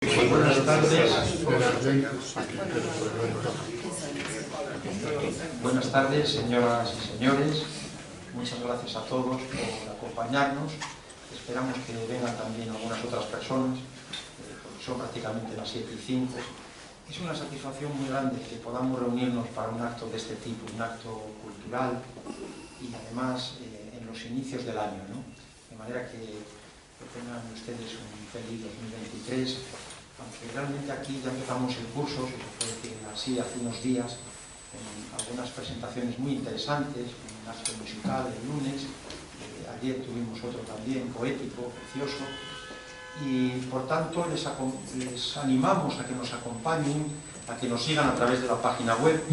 Buenas tardes. Buenas tardes, señoras y señores. Muchas gracias a todos por acompañarnos. Esperamos que vengan también algunas otras personas, porque son prácticamente las 7:05. Es una satisfacción muy grande que podamos reunirnos para un acto de este tipo, un acto cultural y además en los inicios del año, ¿no? De manera que tengan ustedes un feliz 2023, aunque realmente aquí ya empezamos el curso, si se puede decir así, hace unos días, con algunas presentaciones muy interesantes, un acto musical el lunes, ayer tuvimos otro también, poético, precioso, y por tanto les animamos a que nos acompañen, a que nos sigan a través de la página web,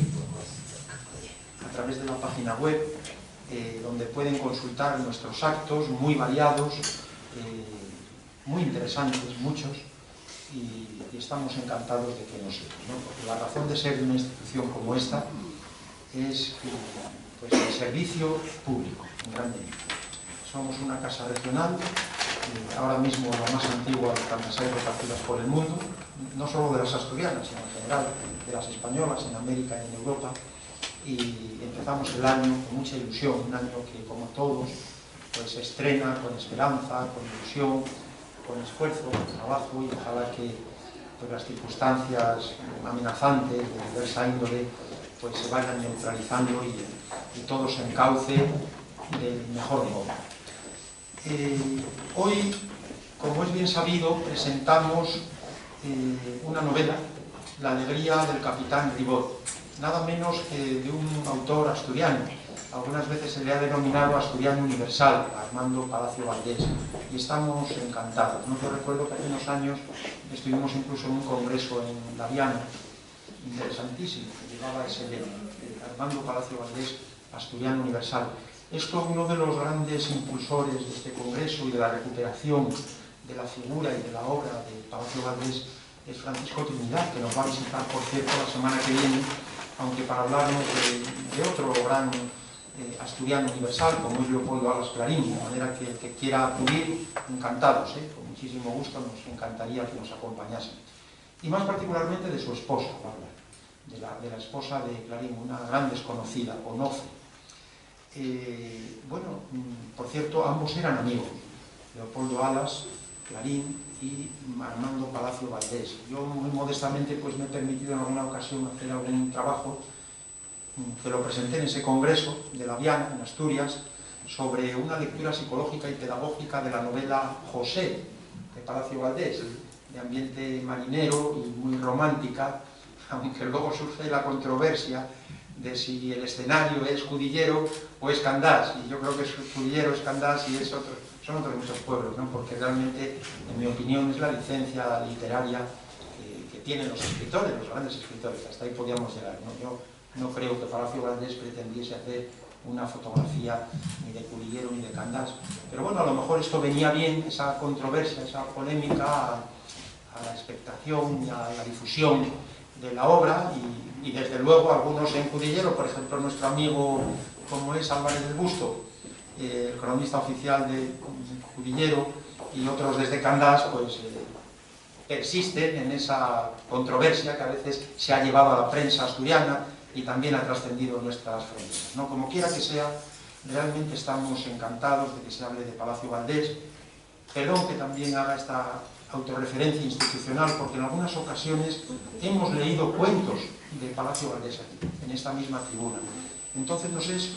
donde pueden consultar nuestros actos muy variados, muy interesantes, muchos, y estamos encantados de que nos sigan, ¿no? Porque la razón de ser de una institución como esta es pues, el servicio público, en gran medida. Somos una casa regional, ahora mismo la más antigua de tantas hay repartidas por el mundo, no solo de las asturianas, sino en general de las españolas en América y en Europa, y empezamos el año con mucha ilusión, un año que, como todos, pues se estrena con esperanza, con ilusión, con esfuerzo, con trabajo, y ojalá que pues, las circunstancias amenazantes de diversa índole pues, se vayan neutralizando y todo se encauce del mejor modo. Hoy, como es bien sabido, presentamos una novela, La alegría del capitán Ribot, nada menos que de un autor asturiano. Algunas veces se le ha denominado asturiano universal, Armando Palacio Valdés, y estamos encantados, ¿no? Yo recuerdo que hace unos años estuvimos incluso en un congreso en La Viana, interesantísimo, que llevaba ese lema, Armando Palacio Valdés, asturiano universal. Esto, uno de los grandes impulsores de este congreso y de la recuperación de la figura y de la obra de Palacio Valdés es Francisco Trinidad, que nos va a visitar, por cierto, la semana que viene, aunque para hablarnos de otro gran asturiano universal, como es Leopoldo Alas Clarín, de manera que el que quiera acudir, encantados, con muchísimo gusto, nos encantaría que nos acompañasen. Y más particularmente de su esposa, de la esposa de Clarín, una gran desconocida, Onofre. Bueno, por cierto, ambos eran amigos, Leopoldo Alas Clarín y Armando Palacio Valdés. Yo muy modestamente pues me he permitido en alguna ocasión hacer algún trabajo que lo presenté en ese congreso de La Viana, en Asturias, sobre una lectura psicológica y pedagógica de la novela José, de Palacio Valdés, de ambiente marinero y muy romántica, aunque luego surge la controversia de si el escenario es Judillero o es Candás, y yo creo que es Judillero, es Candás y son otros muchos pueblos, ¿no? Porque realmente, en mi opinión, es la licencia literaria que tienen los escritores, los grandes escritores, hasta ahí podíamos llegar, ¿no? Yo no creo que Palacio Valdés pretendiese hacer una fotografía ni de Judillero ni de Candás, pero bueno, a lo mejor esto venía bien, esa controversia, esa polémica, a la expectación y a la difusión de la obra, y desde luego algunos en Judillero, por ejemplo nuestro amigo como es Álvarez del Busto, el cronista oficial de Judillero, y otros desde Candás, pues persisten en esa controversia que a veces se ha llevado a la prensa asturiana y también ha trascendido nuestras fronteras, ¿no? Como quiera que sea, realmente estamos encantados de que se hable de Palacio Valdés. Perdón que también haga esta autorreferencia institucional, porque en algunas ocasiones hemos leído cuentos de Palacio Valdés aquí, en esta misma tribuna. Entonces nos es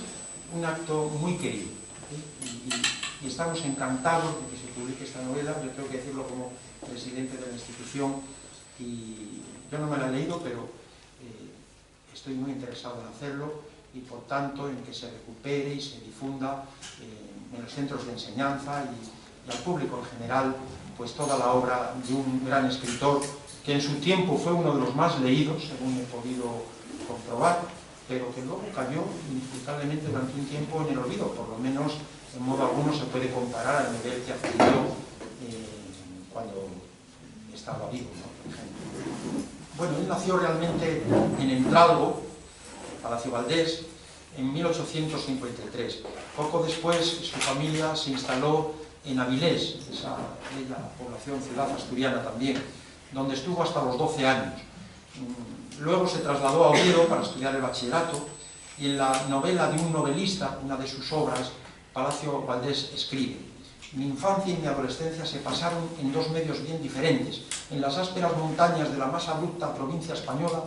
un acto muy querido, y estamos encantados de que se publique esta novela. Yo tengo que decirlo como presidente de la institución, y yo no me la he leído, pero estoy muy interesado en hacerlo, y por tanto en que se recupere y se difunda en los centros de enseñanza y al público en general, pues toda la obra de un gran escritor que en su tiempo fue uno de los más leídos, según he podido comprobar, pero que luego cayó inexplicablemente durante un tiempo en el olvido. Por lo menos en modo alguno se puede comparar al nivel que adquirió cuando estaba vivo, ¿no? Por ejemplo. Bueno, él nació realmente en Entralgo, Palacio Valdés, en 1853. Poco después su familia se instaló en Avilés, esa bella población, ciudad asturiana también, donde estuvo hasta los 12 años. Luego se trasladó a Oviedo para estudiar el bachillerato, y en la novela de un novelista, una de sus obras, Palacio Valdés escribe: mi infancia y mi adolescencia se pasaron en dos medios bien diferentes, en las ásperas montañas de la más abrupta provincia española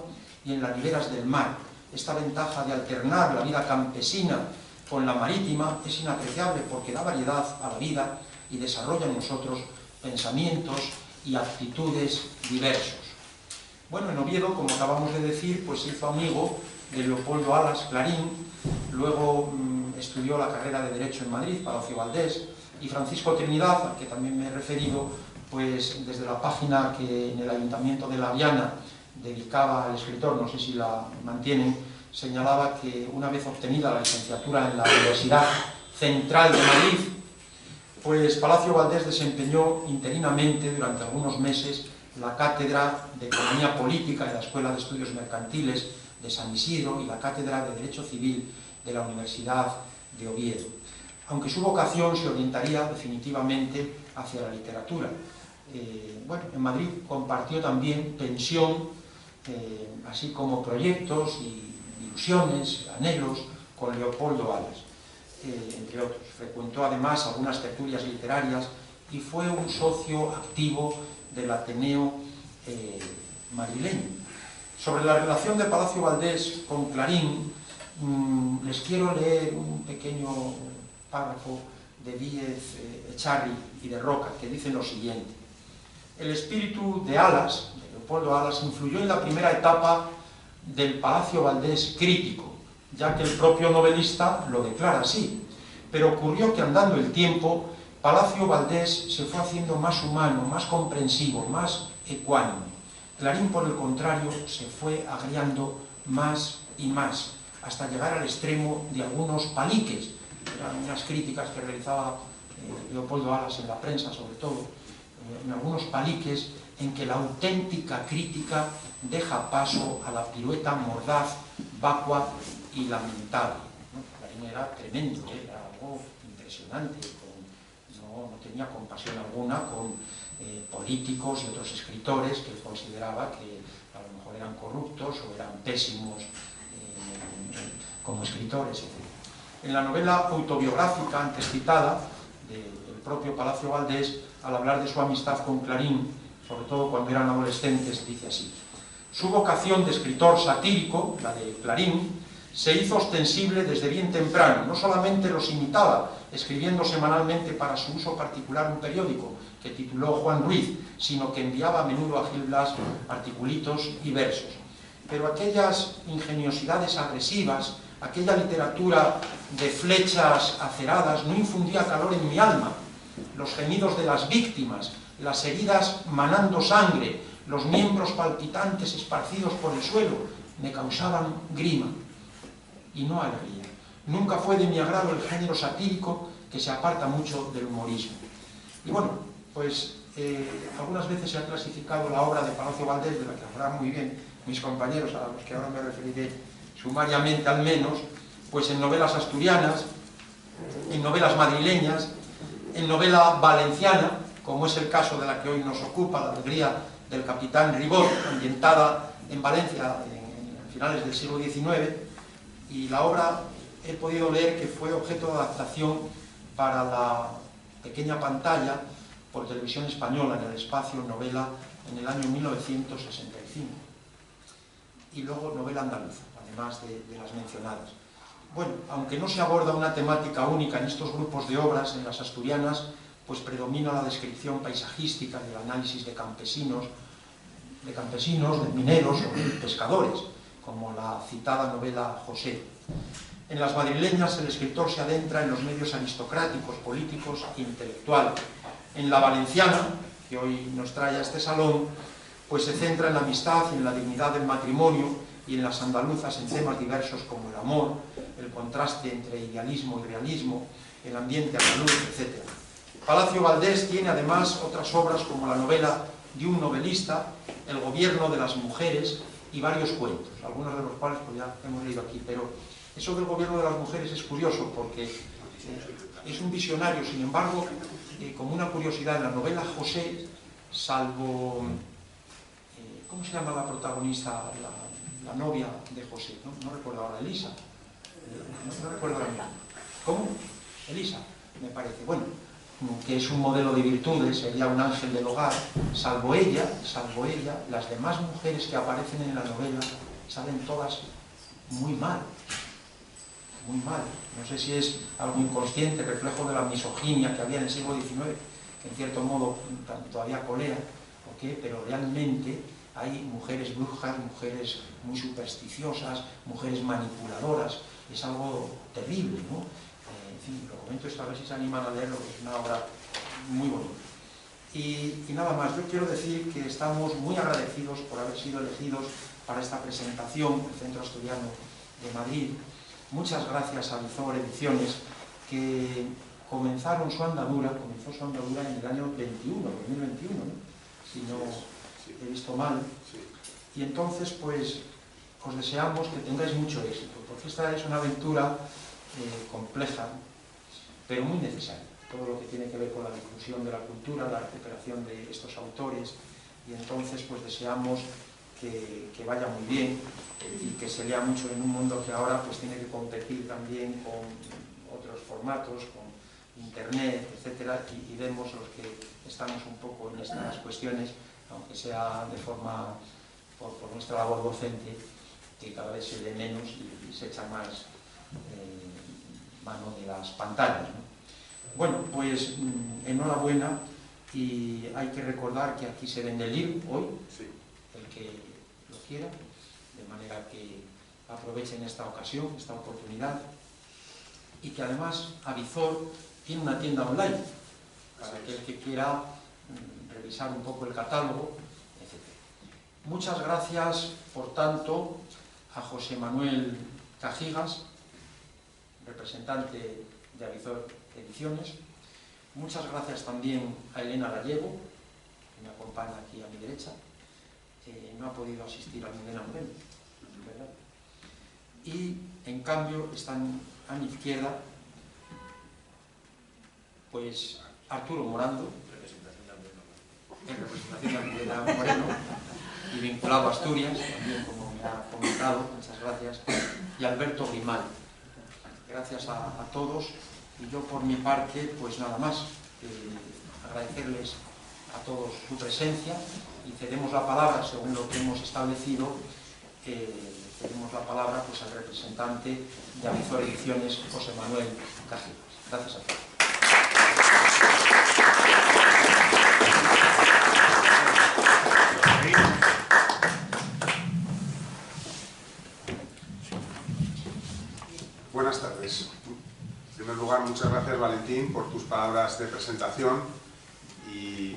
y en las riberas del mar. Esta ventaja de alternar la vida campesina con la marítima es inapreciable porque da variedad a la vida y desarrolla en nosotros pensamientos y actitudes diversos. Bueno, en Oviedo, como acabamos de decir, pues se hizo amigo de Leopoldo Alas Clarín, luego estudió la carrera de Derecho en Madrid, Palacio Valdés, y Francisco Trinidad, al que también me he referido, pues desde la página que en el Ayuntamiento de La Viana dedicaba al escritor, no sé si la mantienen, señalaba que una vez obtenida la licenciatura en la Universidad Central de Madrid, pues Palacio Valdés desempeñó interinamente durante algunos meses la cátedra de Economía Política de la Escuela de Estudios Mercantiles de San Isidro y la cátedra de Derecho Civil de la Universidad de Oviedo, aunque su vocación se orientaría definitivamente hacia la literatura. Bueno, en Madrid compartió también pensión, así como proyectos y ilusiones, anhelos, con Leopoldo Alas, entre otros. Frecuentó además algunas tertulias literarias y fue un socio activo del Ateneo madrileño. Sobre la relación de Palacio Valdés con Clarín, les quiero leer un pequeño párrafo de Díez Echarri y de Roca, que dice lo siguiente: el espíritu de Alas, de Leopoldo Alas, influyó en la primera etapa del Palacio Valdés crítico, ya que el propio novelista lo declara así, pero ocurrió que andando el tiempo, Palacio Valdés se fue haciendo más humano, más comprensivo, más ecuánime. Clarín, por el contrario, se fue agriando más y más, hasta llegar al extremo de algunos paliques. Eran unas críticas que realizaba Leopoldo Alas en la prensa, sobre todo, en algunos paliques en que la auténtica crítica deja paso a la pirueta mordaz, vacua y lamentable. Clarín era tremendo, era algo impresionante, no tenía compasión alguna con políticos y otros escritores que consideraba que a lo mejor eran corruptos o eran pésimos como escritores, etc. En la novela autobiográfica antes citada del propio Palacio Valdés, al hablar de su amistad con Clarín, sobre todo cuando eran adolescentes, dice así: su vocación de escritor satírico, la de Clarín, se hizo ostensible desde bien temprano. No solamente los imitaba, escribiendo semanalmente para su uso particular un periódico que tituló Juan Ruiz, sino que enviaba a menudo a Gil Blas articulitos y versos. Pero aquellas ingeniosidades agresivas, aquella literatura de flechas aceradas, no infundía calor en mi alma. Los gemidos de las víctimas, las heridas manando sangre, los miembros palpitantes esparcidos por el suelo, me causaban grima y no alegría. Nunca fue de mi agrado el género satírico, que se aparta mucho del humorismo. Y bueno, pues algunas veces se ha clasificado la obra de Palacio Valdés, de la que hablarán muy bien mis compañeros, a los que ahora me referiré sumariamente al menos, pues en novelas asturianas, en novelas madrileñas, en novela valenciana, como es el caso de la que hoy nos ocupa, La alegría del capitán Ribot, ambientada en Valencia en finales del siglo XIX, y la obra he podido leer que fue objeto de adaptación para la pequeña pantalla por Televisión Española en el espacio novela en el año 1965. Y luego novela andaluza, además de las mencionadas. Bueno, aunque no se aborda una temática única en estos grupos de obras, en las asturianas, pues predomina la descripción paisajística y el análisis de campesinos, de mineros o de pescadores, como la citada novela José. En las madrileñas el escritor se adentra en los medios aristocráticos, políticos e intelectuales. En la valenciana, que hoy nos trae a este salón, pues se centra en la amistad y en la dignidad del matrimonio, y en las andaluzas en temas diversos como el amor, el contraste entre idealismo y realismo, el ambiente andaluz, etc. Palacio Valdés tiene además otras obras como la novela de un novelista, El gobierno de las mujeres, y varios cuentos, algunos de los cuales pues ya hemos leído aquí, pero eso del gobierno de las mujeres es curioso porque es un visionario. Sin embargo, como una curiosidad, en la novela José, salvo ¿cómo se llama la protagonista, la novia de José? No recuerdo ahora, Elisa. No recuerdo ahora mismo. ¿Cómo? Elisa, me parece. Bueno, que es un modelo de virtudes, sería un ángel del hogar. Salvo ella, las demás mujeres que aparecen en la novela salen todas muy mal. Muy mal. No sé si es algo inconsciente, reflejo de la misoginia que había en el siglo XIX, que en cierto modo todavía colea, ¿o qué? Pero realmente hay mujeres brujas, mujeres muy supersticiosas, mujeres manipuladoras. Es algo terrible, ¿no? En fin, lo comento esto a ver si se animan a leerlo, porque es una obra muy bonita. Y nada más, yo quiero decir que estamos muy agradecidos por haber sido elegidos para esta presentación del Centro Asturiano de Madrid. Muchas gracias a Vizor Ediciones, que comenzó su andadura en el año 2021, ¿no? Si no he visto mal. Y entonces, pues, os deseamos que tengáis mucho éxito, porque esta es una aventura compleja, pero muy necesaria. Todo lo que tiene que ver con la difusión de la cultura, la recuperación de estos autores, y entonces, pues, deseamos que vaya muy bien y que se lea mucho en un mundo que ahora pues tiene que competir también con otros formatos, con internet, etcétera, y vemos los que estamos un poco en estas cuestiones, aunque sea de forma por nuestra labor docente, que cada vez se lee menos y se echa más mano de las pantallas, ¿no? Bueno, pues enhorabuena, y hay que recordar que aquí se vende el libro hoy, sí, el que lo quiera, de manera que aprovechen esta ocasión, esta oportunidad, y que además Avizor tiene una tienda online para aquel que quiera revisar un poco el catálogo, etc. Muchas gracias, por tanto, a José Manuel Cajigas, representante de Avizor Ediciones. Muchas gracias también a Elena Gallego, que me acompaña aquí a mi derecha, que no ha podido asistir a Miguel Moreno, ¿verdad? Y en cambio están a mi izquierda, pues, Arturo Morando, en representación de Miguel Moreno, y vinculado a Asturias, también, como me ha comentado, muchas gracias, y Alberto Grimal. Gracias a todos, y yo por mi parte, pues nada más, agradecerles a todos su presencia, y cedemos la palabra, según lo que hemos establecido, cedemos la palabra pues al representante de Avizor Ediciones, José Manuel Cajigas. Gracias a todos. Buenas tardes. En primer lugar, muchas gracias, Valentín, por tus palabras de presentación y,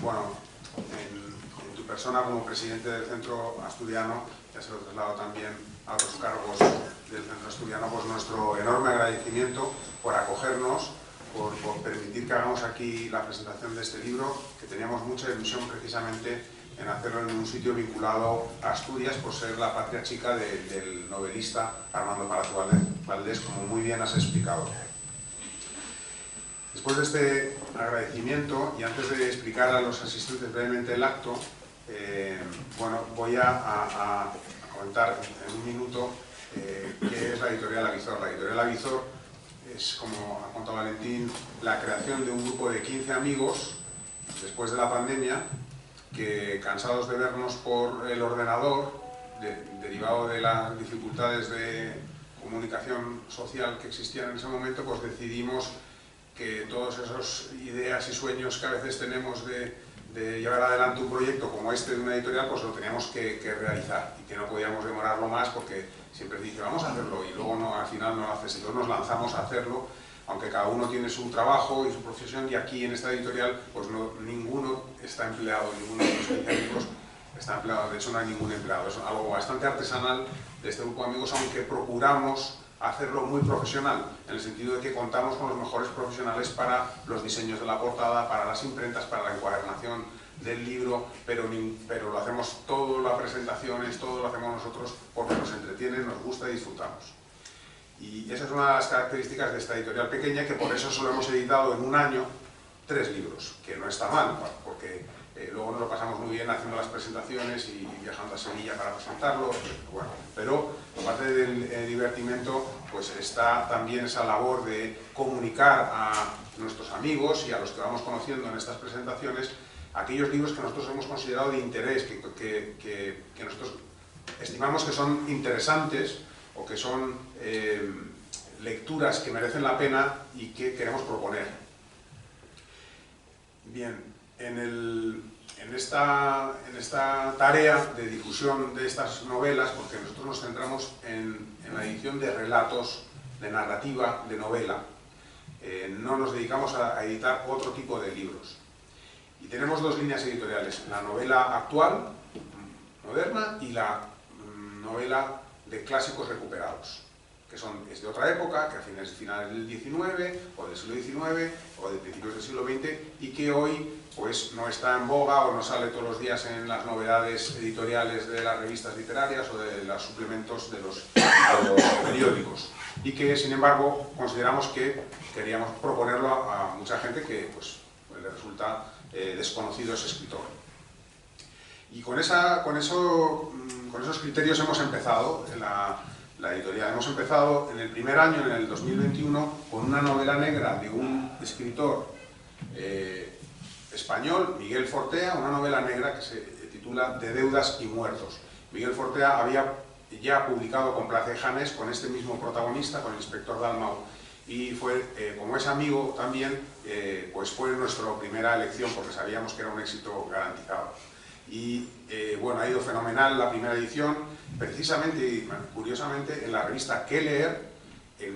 bueno, en tu persona como presidente del Centro Asturiano, ya se lo traslado también a los cargos del Centro Asturiano, pues nuestro enorme agradecimiento por acogernos, por permitir que hagamos aquí la presentación de este libro, que teníamos mucha ilusión precisamente en hacerlo en un sitio vinculado a Asturias, por ser la patria chica del novelista Armando Palacio Valdés, como muy bien has explicado. Después de este agradecimiento, y antes de explicar a los asistentes brevemente el acto, bueno, voy a comentar en un minuto qué es la editorial Avizor. La editorial Avizor es, como ha contado Valentín, la creación de un grupo de 15 amigos después de la pandemia, que, cansados de vernos por el ordenador, derivado de las dificultades de comunicación social que existían en ese momento, pues decidimos que todas esas ideas y sueños que a veces tenemos de llevar adelante un proyecto como este de una editorial, pues lo teníamos que realizar, y que no podíamos demorarlo más, porque siempre dice vamos a hacerlo y luego no, al final no lo haces. Entonces nos lanzamos a hacerlo, aunque cada uno tiene su trabajo y su profesión, y aquí en esta editorial pues ninguno está empleado, ninguno de los 15 amigos está empleado. De hecho no hay ningún empleado, es algo bastante artesanal de este grupo de amigos, aunque procuramos hacerlo muy profesional, en el sentido de que contamos con los mejores profesionales para los diseños de la portada, para las imprentas, para la encuadernación del libro, pero lo hacemos todo, las presentaciones, todo lo hacemos nosotros porque nos entretiene, nos gusta y disfrutamos. Y esa es una de las características de esta editorial pequeña, que por eso solo hemos editado en un año 3 libros, que no está mal, porque luego nos lo pasamos muy bien haciendo las presentaciones y viajando a Sevilla para presentarlo, bueno, pero aparte del divertimento, pues está también esa labor de comunicar a nuestros amigos y a los que vamos conociendo en estas presentaciones aquellos libros que nosotros hemos considerado de interés, que nosotros estimamos que son interesantes o que son lecturas que merecen la pena y que queremos proponer. Bien, en esta tarea de difusión de estas novelas, porque nosotros nos centramos en la edición de relatos, de narrativa, de novela, no nos dedicamos a editar otro tipo de libros. Y tenemos dos líneas editoriales, la novela actual, moderna, y la novela de clásicos recuperados, que es de otra época, que a finales del XIX, o del siglo XIX, o de principios del siglo XX, y que hoy pues no está en boga o no sale todos los días en las novedades editoriales de las revistas literarias o de los suplementos de los periódicos. Y que, sin embargo, consideramos que queríamos proponerlo a mucha gente que pues le resulta desconocido ese escritor. Y con esos criterios hemos empezado la editorial. Hemos empezado en el primer año, en el 2021, con una novela negra de un escritor español, Miguel Fortea, una novela negra que se titula De deudas y muertos. Miguel Fortea había ya publicado con Place Janés, con este mismo protagonista, con el inspector Dalmau, y fue, como es amigo también, pues fue nuestra primera elección porque sabíamos que era un éxito garantizado. Y bueno, ha ido fenomenal la primera edición, precisamente y curiosamente en la revista Qué Leer, este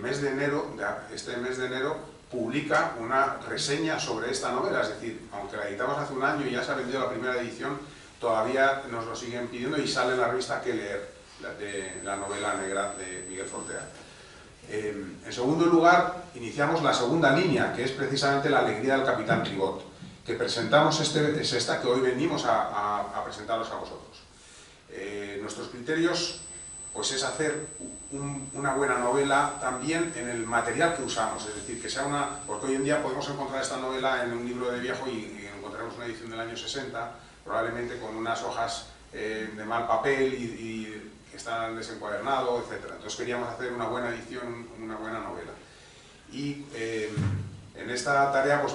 mes de enero, publica una reseña sobre esta novela, es decir, aunque la editamos hace un año y ya se ha vendido la primera edición, todavía nos lo siguen pidiendo y sale en la revista Qué Leer, de la novela negra de Miguel Fortea. En segundo lugar, iniciamos la segunda línea, que es precisamente La alegría del capitán Ribot, que presentamos es esta que hoy venimos a presentaros a vosotros. Nuestros criterios pues es hacer una buena novela también en el material que usamos, es decir, que sea porque hoy en día podemos encontrar esta novela en un libro de viejo y encontraremos una edición del año 60, probablemente con unas hojas de mal papel y que están desencuadernado, etc. Entonces queríamos hacer una buena edición, una buena novela. Y en esta tarea pues,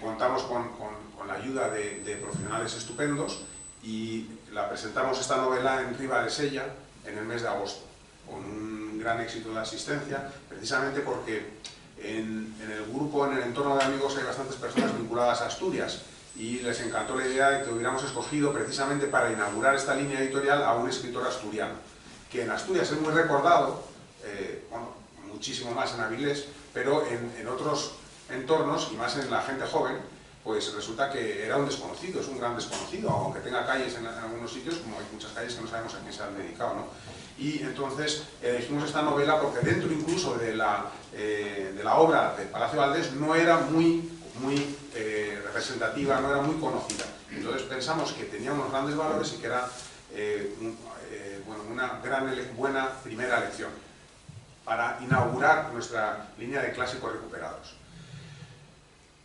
contamos con la ayuda de profesionales estupendos y la presentamos esta novela en Riva de Sella en el mes de agosto, con un gran éxito de asistencia, precisamente porque en el grupo, en el entorno de amigos, hay bastantes personas vinculadas a Asturias y les encantó la idea de que hubiéramos escogido precisamente para inaugurar esta línea editorial a un escritor asturiano, que en Asturias es muy recordado, bueno, muchísimo más en Avilés, pero en otros entornos, y más en la gente joven, pues resulta que era un desconocido, es un gran desconocido, aunque tenga calles en algunos sitios, como hay muchas calles que no sabemos a quién se han dedicado, ¿no? Y entonces elegimos esta novela porque dentro incluso de la obra de Palacio Valdés no era muy representativa, no era muy conocida. Entonces pensamos que tenía unos grandes valores y que era bueno, una buena primera lección para inaugurar nuestra línea de clásicos recuperados.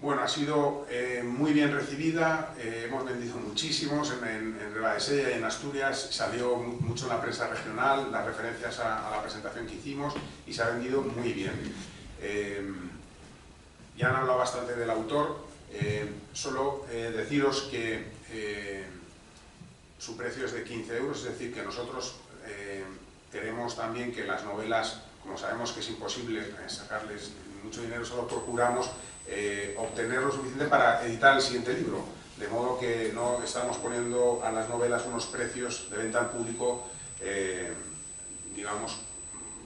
Bueno, ha sido muy bien recibida, hemos vendido muchísimos en Riva de Sella y en Asturias, salió mucho en la prensa regional, las referencias a la presentación que hicimos y se ha vendido muy bien. Ya han hablado bastante del autor, solo deciros que su precio es de 15 euros, es decir, que nosotros queremos también que las novelas, como sabemos que es imposible sacarles mucho dinero, solo procuramos obtener lo suficiente para editar el siguiente libro, de modo que no estamos poniendo a las novelas unos precios de venta al público, digamos,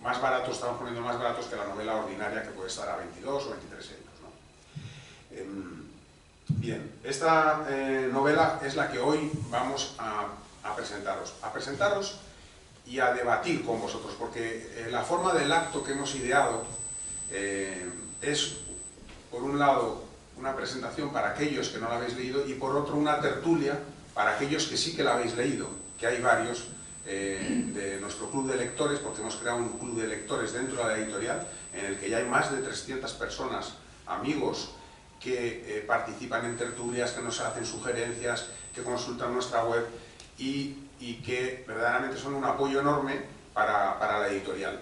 más baratos, estamos poniendo más baratos que la novela ordinaria que puede estar a 22 o 23 euros, ¿no? Bien, esta novela es la que hoy vamos a presentaros y a debatir con vosotros, porque la forma del acto que hemos ideado es, por un lado, una presentación para aquellos que no la habéis leído y por otro una tertulia para aquellos que sí que la habéis leído, que hay varios de nuestro club de lectores, porque hemos creado un club de lectores dentro de la editorial en el que ya hay más de 300 personas, amigos, que participan en tertulias, que nos hacen sugerencias, que consultan nuestra web y que verdaderamente son un apoyo enorme para la editorial.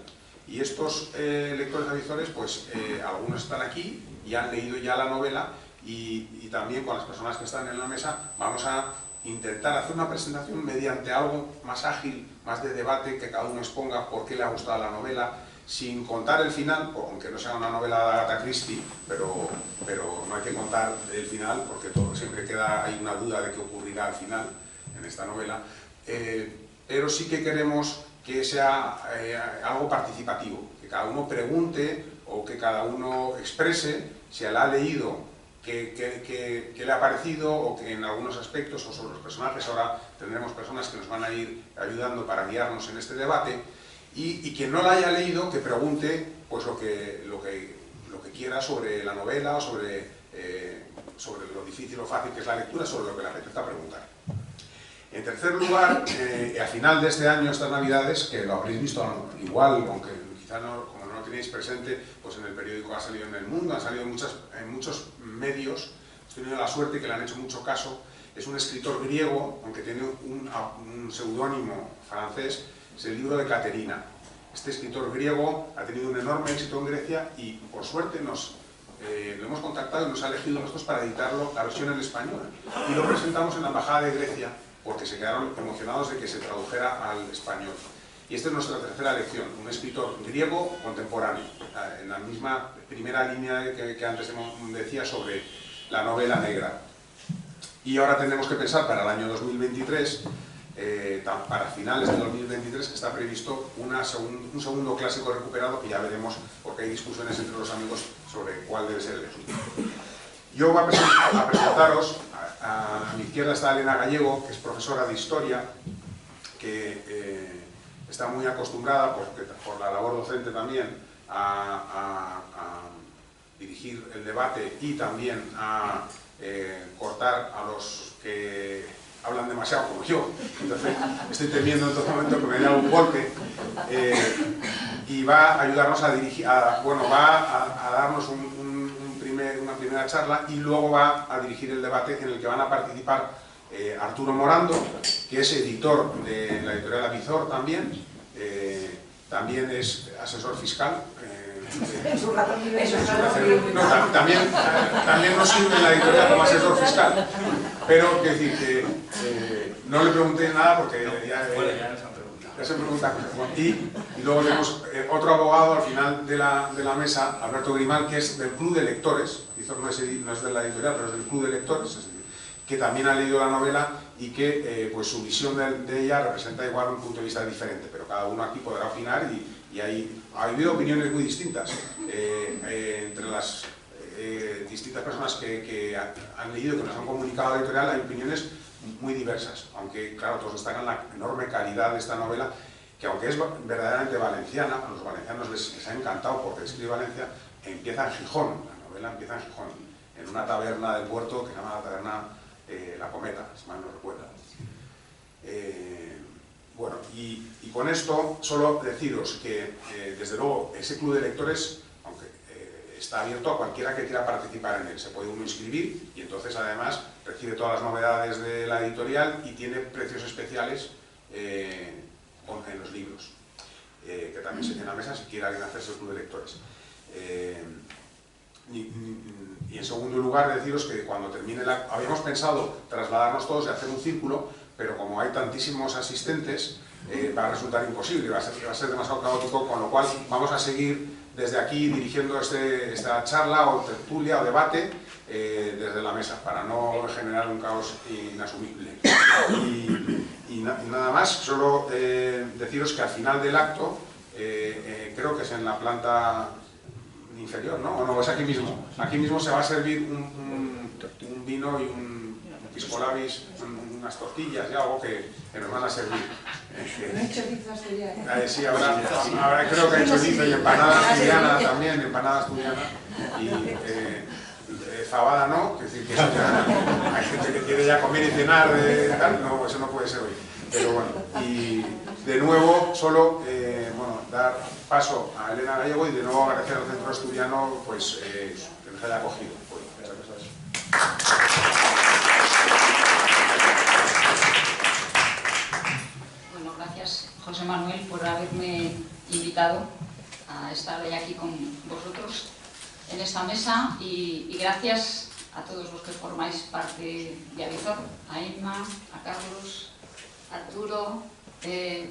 Y estos lectores avizores, pues algunos están aquí y han leído ya la novela, y también con las personas que están en la mesa vamos a intentar hacer una presentación mediante algo más ágil, más de debate, que cada uno exponga por qué le ha gustado la novela, sin contar el final, aunque no sea una novela de Agatha Christie, pero no hay que contar el final porque siempre hay una duda de qué ocurrirá al final en esta novela, pero sí que queremos que sea algo participativo, que cada uno pregunte o que cada uno exprese si la ha leído, qué le ha parecido, o que en algunos aspectos, o sobre los personajes. Ahora tendremos personas que nos van a ir ayudando para guiarnos en este debate, y quien no la haya leído, que pregunte pues lo que quiera sobre la novela, o sobre lo difícil o fácil que es la lectura, sobre lo que le apetezca preguntar. En tercer lugar, al final de este año, estas navidades, que lo habréis visto igual, aunque quizá como no lo tenéis presente, pues en el periódico ha salido en El Mundo, ha salido en muchos medios, he tenido la suerte que le han hecho mucho caso. Es un escritor griego, aunque tiene un seudónimo francés, es el libro de Caterina. Este escritor griego ha tenido un enorme éxito en Grecia y, por suerte, lo hemos contactado y nos ha elegido nosotros para editarlo, la versión en español. Y lo presentamos en la Embajada de Grecia, porque se quedaron emocionados de que se tradujera al español. Y esta es nuestra tercera lección, un escritor griego contemporáneo, en la misma primera línea que antes decía sobre la novela negra. Y ahora tenemos que pensar para el año 2023, para finales de 2023, que está previsto un segundo clásico recuperado, que ya veremos porque hay discusiones entre los amigos sobre cuál debe ser elegido. Yo voy a presentaros, a mi izquierda está Elena Gallego, que es profesora de Historia, que está muy acostumbrada, por la labor docente también, a dirigir el debate y también a cortar a los que hablan demasiado, como yo. Entonces estoy temiendo en todo momento que me dé algún golpe, y va a ayudarnos a dirigir, va a darnos una primera charla, y luego va a dirigir el debate en el que van a participar Arturo Morando, que es editor de la editorial Avizor también, también es asesor fiscal. También nos sirve en la editorial como asesor fiscal, pero quiero decir que no le pregunté nada porque ya se pregunta. Y luego tenemos otro abogado al final de la mesa, Alberto Grimal, que es del Club de Lectores. No es de la editorial, pero es del Club de Lectores, es decir, que también ha leído la novela y que pues su visión de ella representa igual un punto de vista diferente, pero cada uno aquí podrá opinar, y ha habido opiniones muy distintas entre las distintas personas que han leído, que nos han comunicado a la editorial. Hay opiniones muy diversas, aunque claro, todos destacan la enorme calidad de esta novela, que aunque es verdaderamente valenciana, a los valencianos les ha encantado porque escribe Valencia. Empieza en Gijón, la novela empieza en Gijón, en una taberna del puerto que se llama la taberna La Cometa, si mal no recuerdo. Bueno, y con esto solo deciros que desde luego ese club de lectores, aunque está abierto a cualquiera que quiera participar en él, se puede uno inscribir, y entonces además recibe todas las novedades de la editorial y tiene precios especiales en los libros, que también se tiene a mesa si quiere alguien hacerse el club de lectores. Y en segundo lugar, deciros que cuando termine habíamos pensado trasladarnos todos y hacer un círculo, pero como hay tantísimos asistentes, va a resultar imposible, va a ser demasiado caótico, con lo cual vamos a seguir desde aquí dirigiendo esta charla o tertulia o debate desde la mesa, para no generar un caos inasumible. Y nada más, solo deciros que al final del acto, creo que es en la planta inferior, ¿no? ¿O no? Es aquí mismo. Aquí mismo se va a servir un vino y un pisco labis, unas tortillas y algo que nos van a servir. ¿No hay chorizo asturiano? Sí, ahora creo que hay chorizo y empanada asturiana también, empanada asturiana. Y fabada no, es decir, que eso ya, hay gente que quiere ya comer y cenar, tal, no, eso no puede ser hoy. Pero bueno, y de nuevo solo dar paso a Elena Gallego y de nuevo agradecer al Centro Asturiano pues, que nos haya acogido. Muchas gracias. José Manuel, por haberme invitado a estar hoy aquí con vosotros en esta mesa y gracias a todos los que formáis parte de Avizor, a Inma, a Carlos, a Arturo,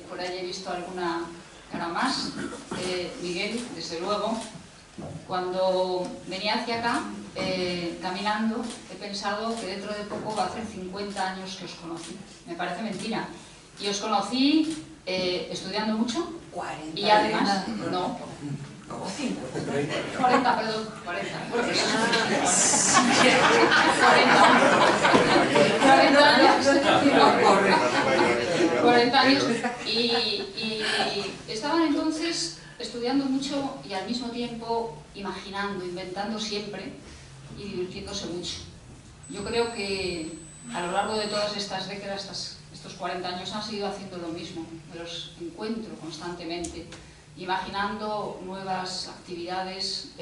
por ahí he visto alguna cara más, Miguel, desde luego. Cuando venía hacia acá, caminando, he pensado que dentro de poco va a hacer 50 años que os conocí. Me parece mentira. Y os conocí estudiando mucho. 40. Y además, no, 40, perdón, 40. 40 años. Y estaban entonces estudiando mucho y al mismo tiempo imaginando, inventando siempre y divirtiéndose mucho. Yo creo que a lo largo de todas estas décadas, estos 40 años han seguido haciendo lo mismo. Me los encuentro constantemente, imaginando nuevas actividades,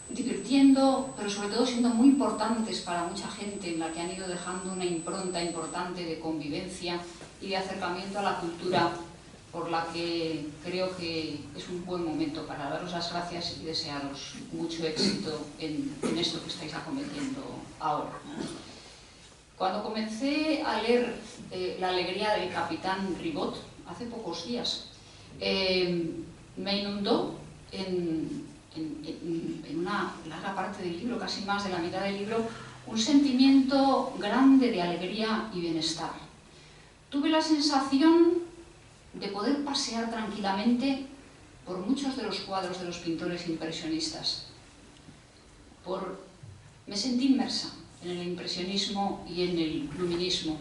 divirtiendo, pero sobre todo siendo muy importantes para mucha gente, en la que han ido dejando una impronta importante de convivencia y de acercamiento a la cultura, por la que creo que es un buen momento para daros las gracias y desearos mucho éxito en esto que estáis acometiendo ahora. Cuando comencé a leer La alegría del capitán Ribot, hace pocos días, me inundó en una larga parte del libro, casi más de la mitad del libro, un sentimiento grande de alegría y bienestar. Tuve la sensación de poder pasear tranquilamente por muchos de los cuadros de los pintores impresionistas. Me sentí inmersa en el impresionismo y en el luminismo.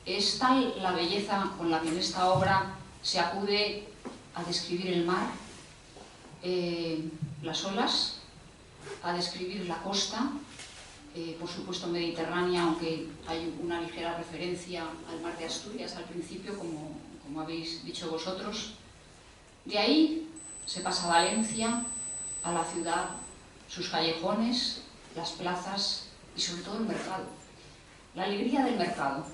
Es tal la belleza con la que en esta obra se acude a describir el mar, las olas, a describir la costa, por supuesto mediterránea, aunque hay una ligera referencia al mar de Asturias al principio, como habéis dicho vosotros. De ahí se pasa a Valencia, a la ciudad, sus callejones, las plazas y sobre todo el mercado. La alegría del mercado,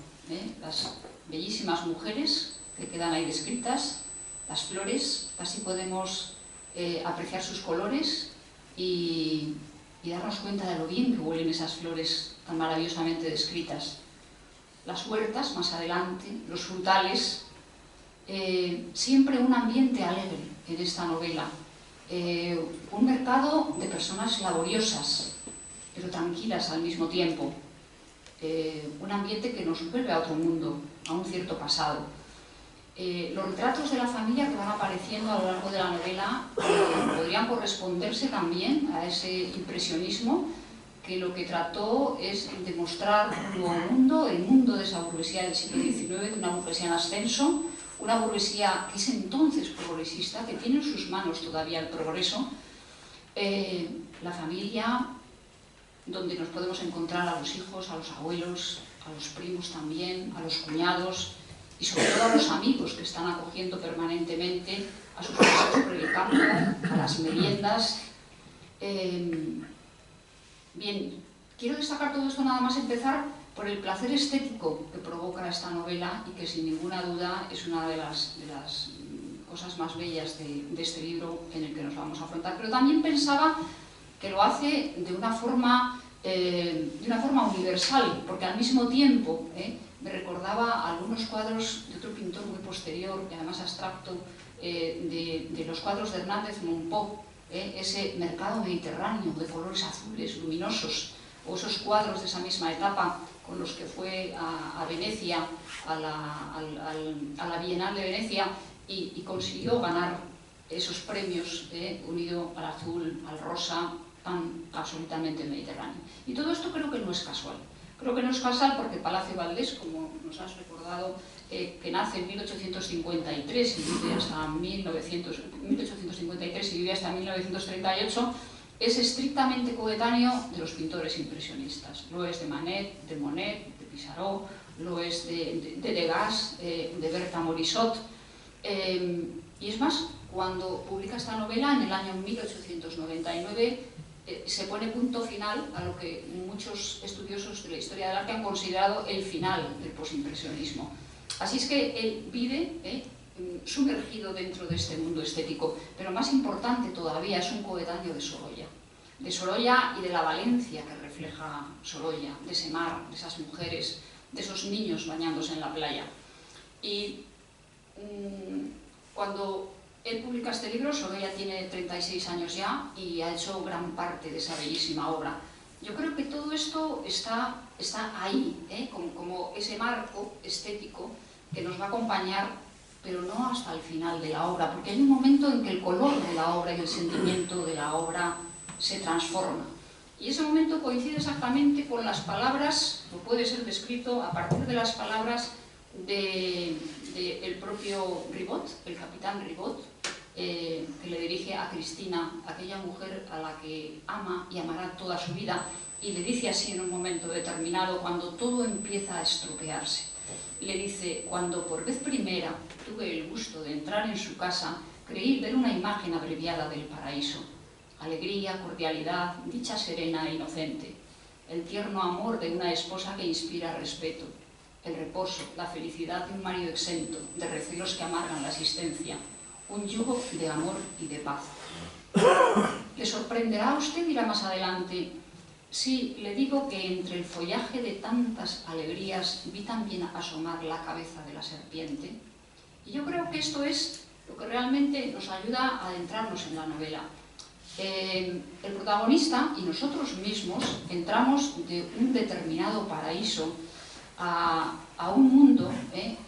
las bellísimas mujeres que quedan ahí descritas, las flores, casi podemos apreciar sus colores y darnos cuenta de lo bien que huelen esas flores tan maravillosamente descritas. Las huertas, más adelante, los frutales, siempre un ambiente alegre en esta novela, un mercado de personas laboriosas, pero tranquilas al mismo tiempo, un ambiente que nos vuelve a otro mundo, a un cierto pasado. Los retratos de la familia que van apareciendo a lo largo de la novela podrían corresponderse también a ese impresionismo que lo que trató es demostrar un nuevo mundo, el mundo de esa burguesía del siglo XIX, una burguesía en ascenso, una burguesía que es entonces progresista, que tiene en sus manos todavía el progreso, la familia, donde nos podemos encontrar a los hijos, a los abuelos, a los primos también, a los cuñados y sobre todo a los amigos que están acogiendo permanentemente a sus paseos por el campo, a las meriendas. Bien, quiero destacar todo esto nada más empezar por el placer estético que provoca esta novela y que sin ninguna duda es una de las cosas más bellas de este libro en el que nos vamos a afrontar. Pero también pensaba que lo hace de una forma universal, porque al mismo tiempo me recordaba algunos cuadros de otro pintor muy posterior, y además abstracto, de los cuadros de Hernández Mompó, ese mercado mediterráneo de colores azules, luminosos, o esos cuadros de esa misma etapa con los que fue a Venecia, a la Bienal de Venecia, y consiguió ganar esos premios, unido al azul, al rosa, tan absolutamente mediterráneo. Y todo esto creo que no es casual. Creo que no es casual porque Palacio Valdés, como nos has recordado, que nace en 1853 y vive hasta 1853 y vive hasta 1938, es estrictamente coetáneo de los pintores impresionistas. Lo es de Manet, de Monet, de Pissarro, lo es de Degas, de Berthe Morisot. Y es más, cuando publica esta novela en el año 1899, se pone punto final a lo que muchos estudiosos de la historia del arte han considerado el final del posimpresionismo. Así es que él vive sumergido dentro de este mundo estético, pero más importante todavía, es un coetáneo de Sorolla y de la Valencia que refleja Sorolla, de ese mar, de esas mujeres, de esos niños bañándose en la playa. Y cuando él publica este libro, Sorolla tiene 36 años ya y ha hecho gran parte de esa bellísima obra. Yo creo que todo esto está ahí, como ese marco estético que nos va a acompañar, pero no hasta el final de la obra, porque hay un momento en que el color de la obra y el sentimiento de la obra se transforma. Y ese momento coincide exactamente con las palabras, o puede ser descrito a partir de las palabras del propio Ribot, el capitán Ribot, que le dirige a Cristina, aquella mujer a la que ama y amará toda su vida, y le dice así en un momento determinado, cuando todo empieza a estropearse. Le dice: cuando por vez primera tuve el gusto de entrar en su casa, creí ver una imagen abreviada del paraíso. Alegría, cordialidad, dicha serena e inocente, el tierno amor de una esposa que inspira respeto, el reposo, la felicidad de un marido exento de recelos que amargan la existencia, un yugo de amor y de paz. ¿Le sorprenderá a usted, dirá más adelante, si le digo que entre el follaje de tantas alegrías vi también asomar la cabeza de la serpiente? Y yo creo que esto es lo que realmente nos ayuda a adentrarnos en la novela. El protagonista y nosotros mismos entramos de un determinado paraíso a un mundo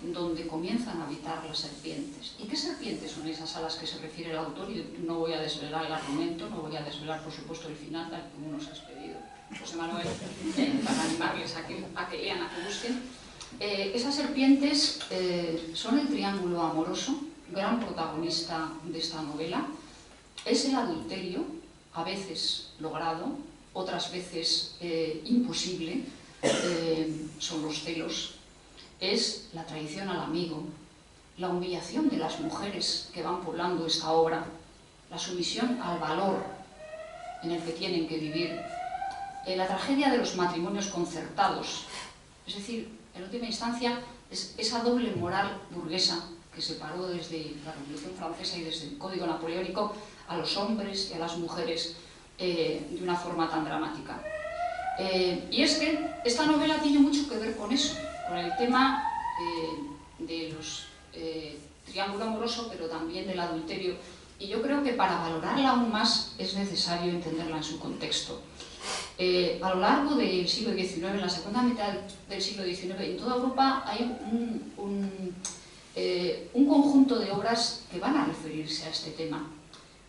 donde comienzan a habitar las serpientes. ¿Y qué serpientes son esas a las que se refiere el autor? Y no voy a desvelar el argumento, no voy a desvelar, por supuesto, el final, tal como nos has pedido, José Manuel, para animarles a que lean, a que busquen. Esas serpientes son el triángulo amoroso, gran protagonista de esta novela. Es el adulterio, a veces logrado, otras veces imposible, son los celos, es la traición al amigo, la humillación de las mujeres que van poblando esta obra, la sumisión al valor en el que tienen que vivir, la tragedia de los matrimonios concertados, es decir, en última instancia, es esa doble moral burguesa que separó desde la Revolución Francesa y desde el Código Napoleónico a los hombres y a las mujeres de una forma tan dramática. Y es que esta novela tiene mucho que ver con eso, con el tema de los triángulo amoroso, pero también del adulterio. Y yo creo que para valorarla aún más es necesario entenderla en su contexto. A lo largo del siglo XIX, en la segunda mitad del siglo XIX, en toda Europa hay un conjunto de obras que van a referirse a este tema.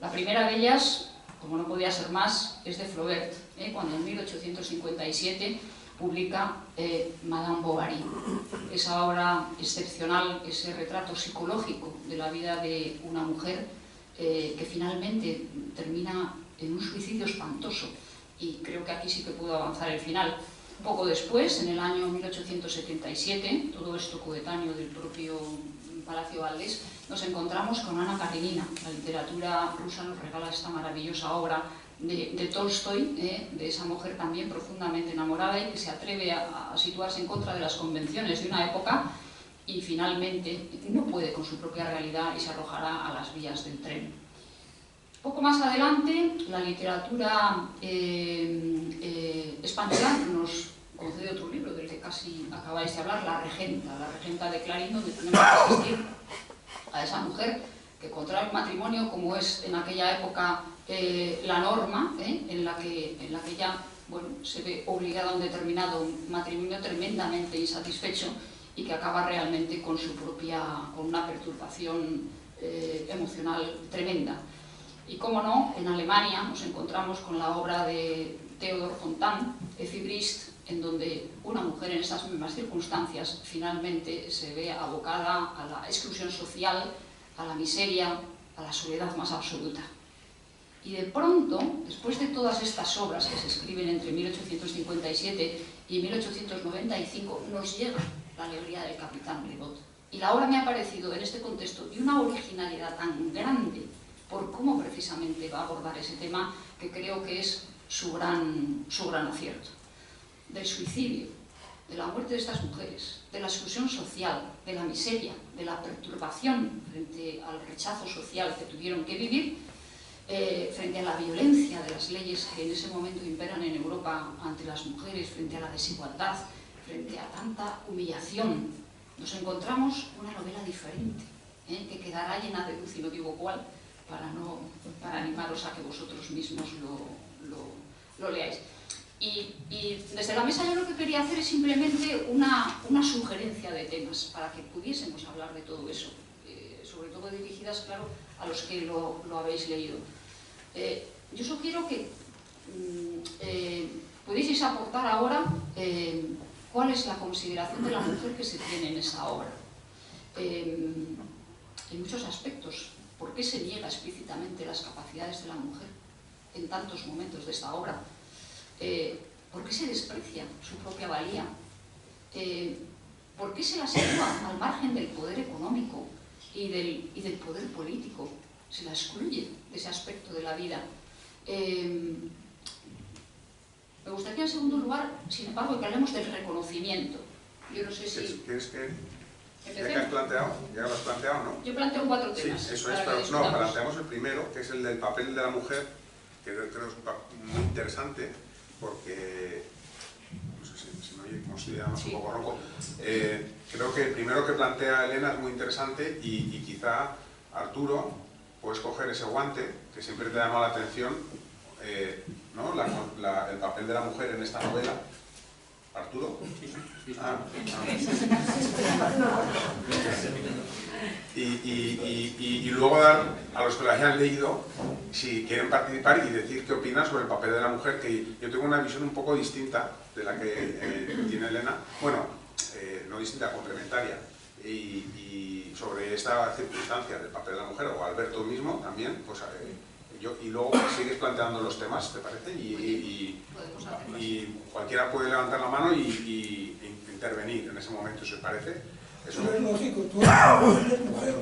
La primera de ellas, como no podía ser más, es de Flaubert, cuando en 1857 publica Madame Bovary, esa obra excepcional, ese retrato psicológico de la vida de una mujer que finalmente termina en un suicidio espantoso. Y creo que aquí sí que puedo avanzar el final. Un poco después, en el año 1877, todo esto coetáneo del propio Palacio Valdés, nos encontramos con Ana Karenina. La literatura rusa nos regala esta maravillosa obra de Tolstoy, de esa mujer también profundamente enamorada y que se atreve a situarse en contra de las convenciones de una época y finalmente no puede con su propia realidad y se arrojará a las vías del tren. Poco más adelante, la literatura española nos concede otro libro del que casi acabáis de hablar, La Regenta de Clarín, donde tenemos que asistir a esa mujer que contrae un matrimonio como es en aquella época la norma, en la que ella se ve obligada a un determinado matrimonio tremendamente insatisfecho y que acaba realmente con una perturbación emocional tremenda. Y cómo no, en Alemania nos encontramos con la obra de Theodor Fontane, Effibrist, en donde una mujer en estas mismas circunstancias finalmente se ve abocada a la exclusión social, a la miseria, a la soledad más absoluta. Y de pronto, después de todas estas obras que se escriben entre 1857 y 1895, nos llega La alegría del capitán Ribot. Y la obra me ha parecido, en este contexto, de una originalidad tan grande por cómo precisamente va a abordar ese tema, que creo que es su gran acierto. Del suicidio, de la muerte de estas mujeres, de la exclusión social, de la miseria, de la perturbación frente al rechazo social que tuvieron que vivir, frente a la violencia de las leyes que en ese momento imperan en Europa ante las mujeres, frente a la desigualdad, frente a tanta humillación, nos encontramos una novela diferente, que quedará llena de luz, y no digo cuál, para animaros a que vosotros mismos lo leáis. Y desde la mesa yo lo que quería hacer es simplemente una sugerencia de temas para que pudiésemos hablar de todo eso, sobre todo dirigidas, claro, a los que lo habéis leído. Yo sugiero que pudieseis aportar ahora cuál es la consideración de la mujer que se tiene en esa obra. En muchos aspectos, ¿por qué se niega explícitamente las capacidades de la mujer en tantos momentos de esta obra? ¿Por qué se desprecia su propia valía? ¿Por qué se la sitúa al margen del poder económico y del poder político? Se la excluye de ese aspecto de la vida. Me gustaría, en segundo lugar, sin embargo, que hablemos del reconocimiento. Yo no sé si... ¿Quieres que has planteado? ¿Ya lo has planteado, no? Yo planteo 4 temas. Sí, eso es, pero no, planteamos el primero, que es el del papel de la mujer, que creo que es muy interesante, porque, no sé si me oye, como estoy además un poco ronco, creo que el primero que plantea Elena es muy interesante y quizá Arturo, puedes coger ese guante, que siempre te llama la atención, ¿no? El papel de la mujer en esta novela. ¿Arturo? Y luego dar a los que lo hayan leído, si quieren participar, y decir qué opinan sobre el papel de la mujer, que yo tengo una visión un poco distinta de la que tiene Elena, bueno, no distinta, complementaria, y sobre esta circunstancia del papel de la mujer, o Alberto mismo también, pues y luego sigues planteando los temas, ¿te parece? Y cualquiera puede levantar la mano y intervenir en ese momento, si os parece. Eso es lógico, tú eres mujer.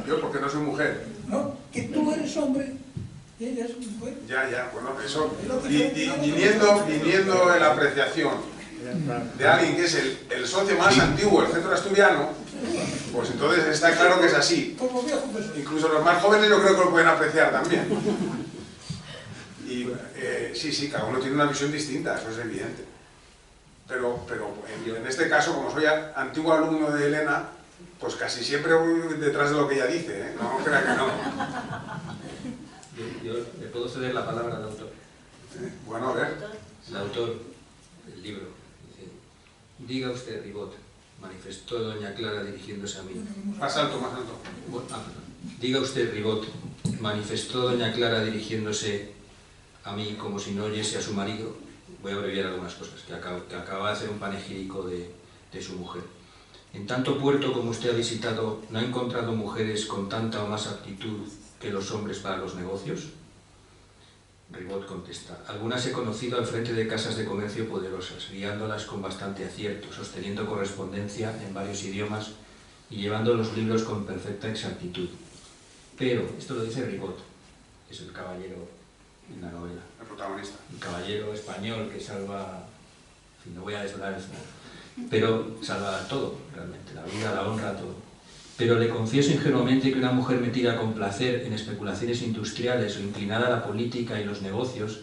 Yo, porque no soy mujer. No, que tú eres hombre y ella es mujer. Ya, bueno, eso, viniendo en la apreciación de alguien que es el socio más antiguo del centro asturiano, pues entonces está claro que es así. Incluso los más jóvenes yo creo que lo pueden apreciar también. Y sí, cada uno tiene una visión distinta, eso es evidente. Pero en este caso, como soy antiguo alumno de Elena, pues casi siempre voy detrás de lo que ella dice, ¿eh? No crea que no. Yo le puedo ceder la palabra al autor. Bueno, a ver. El autor del libro dice: diga usted, Ribot, manifestó doña Clara dirigiéndose a mí. Más alto, más alto. Diga usted, Ribot, manifestó doña Clara dirigiéndose a mí como si no oyese a su marido. Voy a abreviar algunas cosas, que acaba de hacer un panegírico de su mujer. En tanto puerto como usted ha visitado, ¿no ha encontrado mujeres con tanta o más aptitud que los hombres para los negocios? Ribot contesta: algunas he conocido al frente de casas de comercio poderosas, guiándolas con bastante acierto, sosteniendo correspondencia en varios idiomas y llevando los libros con perfecta exactitud. Pero, esto lo dice Ribot, que es el caballero en la novela. El protagonista. El caballero español que salva, en fin, no voy a desvelar eso, pero salva todo, realmente, la vida, la honra, todo. Pero le confieso ingenuamente que una mujer metida con placer en especulaciones industriales o inclinada a la política y los negocios,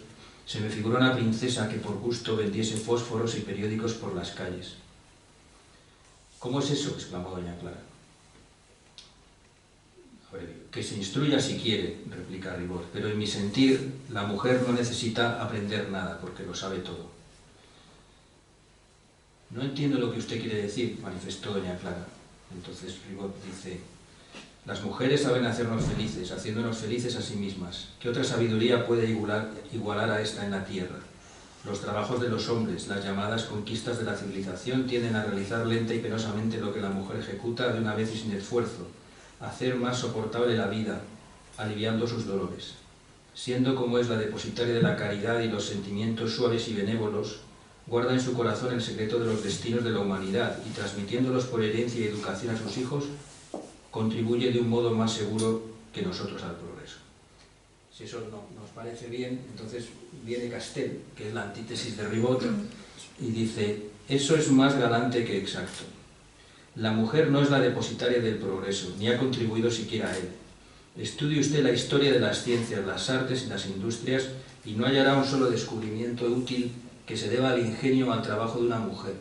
se me figura una princesa que por gusto vendiese fósforos y periódicos por las calles. ¿Cómo es eso?, exclamó doña Clara. Que se instruya si quiere, replica Ribot, pero en mi sentir, la mujer no necesita aprender nada, porque lo sabe todo. No entiendo lo que usted quiere decir, manifestó doña Clara. Entonces Ribot dice: las mujeres saben hacernos felices, haciéndonos felices a sí mismas. ¿Qué otra sabiduría puede igualar a esta en la tierra? Los trabajos de los hombres, las llamadas conquistas de la civilización, tienden a realizar lenta y penosamente lo que la mujer ejecuta de una vez y sin esfuerzo, hacer más soportable la vida, aliviando sus dolores. Siendo como es la depositaria de la caridad y los sentimientos suaves y benévolos, guarda en su corazón el secreto de los destinos de la humanidad y, transmitiéndolos por herencia y educación a sus hijos, contribuye de un modo más seguro que nosotros al progreso. Si eso no nos parece bien, entonces viene Castel, que es la antítesis de Ribot, y dice: Eso es más galante que exacto. La mujer no es la depositaria del progreso, ni ha contribuido siquiera a él. Estudie usted la historia de las ciencias, las artes y las industrias y no hallará un solo descubrimiento útil que se deba al ingenio o al trabajo de una mujer.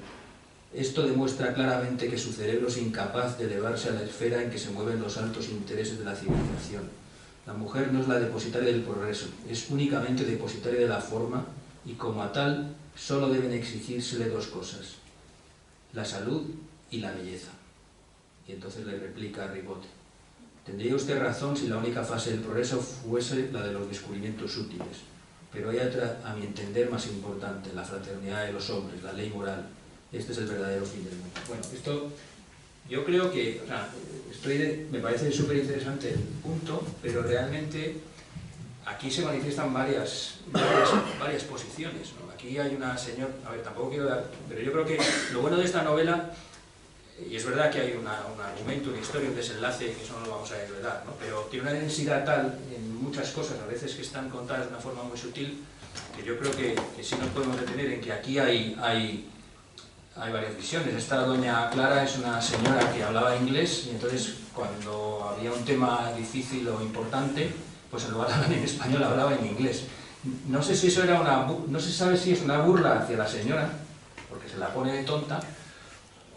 Esto demuestra claramente que su cerebro es incapaz de elevarse a la esfera en que se mueven los altos intereses de la civilización. La mujer no es la depositaria del progreso, es únicamente depositaria de la forma y como a tal solo deben exigírsele dos cosas, la salud y la belleza. Y entonces le replica Ribot: tendría usted razón si la única fase del progreso fuese la de los descubrimientos útiles, pero hay otra, a mi entender, más importante, la fraternidad de los hombres, la ley moral. Este es el verdadero fin del mundo. Bueno, esto yo creo que, o sea, me parece súper interesante el punto, pero realmente aquí se manifiestan varias posiciones, ¿no? Aquí hay una señora, a ver, tampoco quiero dar, pero yo creo que lo bueno de esta novela, y es verdad que hay un argumento, una historia, un desenlace, que eso no lo vamos a desvelar, ¿no? Pero tiene una densidad tal en muchas cosas, a veces que están contadas de una forma muy sutil, que yo creo que sí nos podemos detener en que aquí hay varias visiones. Esta doña Clara es una señora que hablaba inglés y entonces cuando había un tema difícil o importante, pues en lugar de hablar en español hablaba en inglés. No sé si eso era no se sabe si es una burla hacia la señora, porque se la pone de tonta,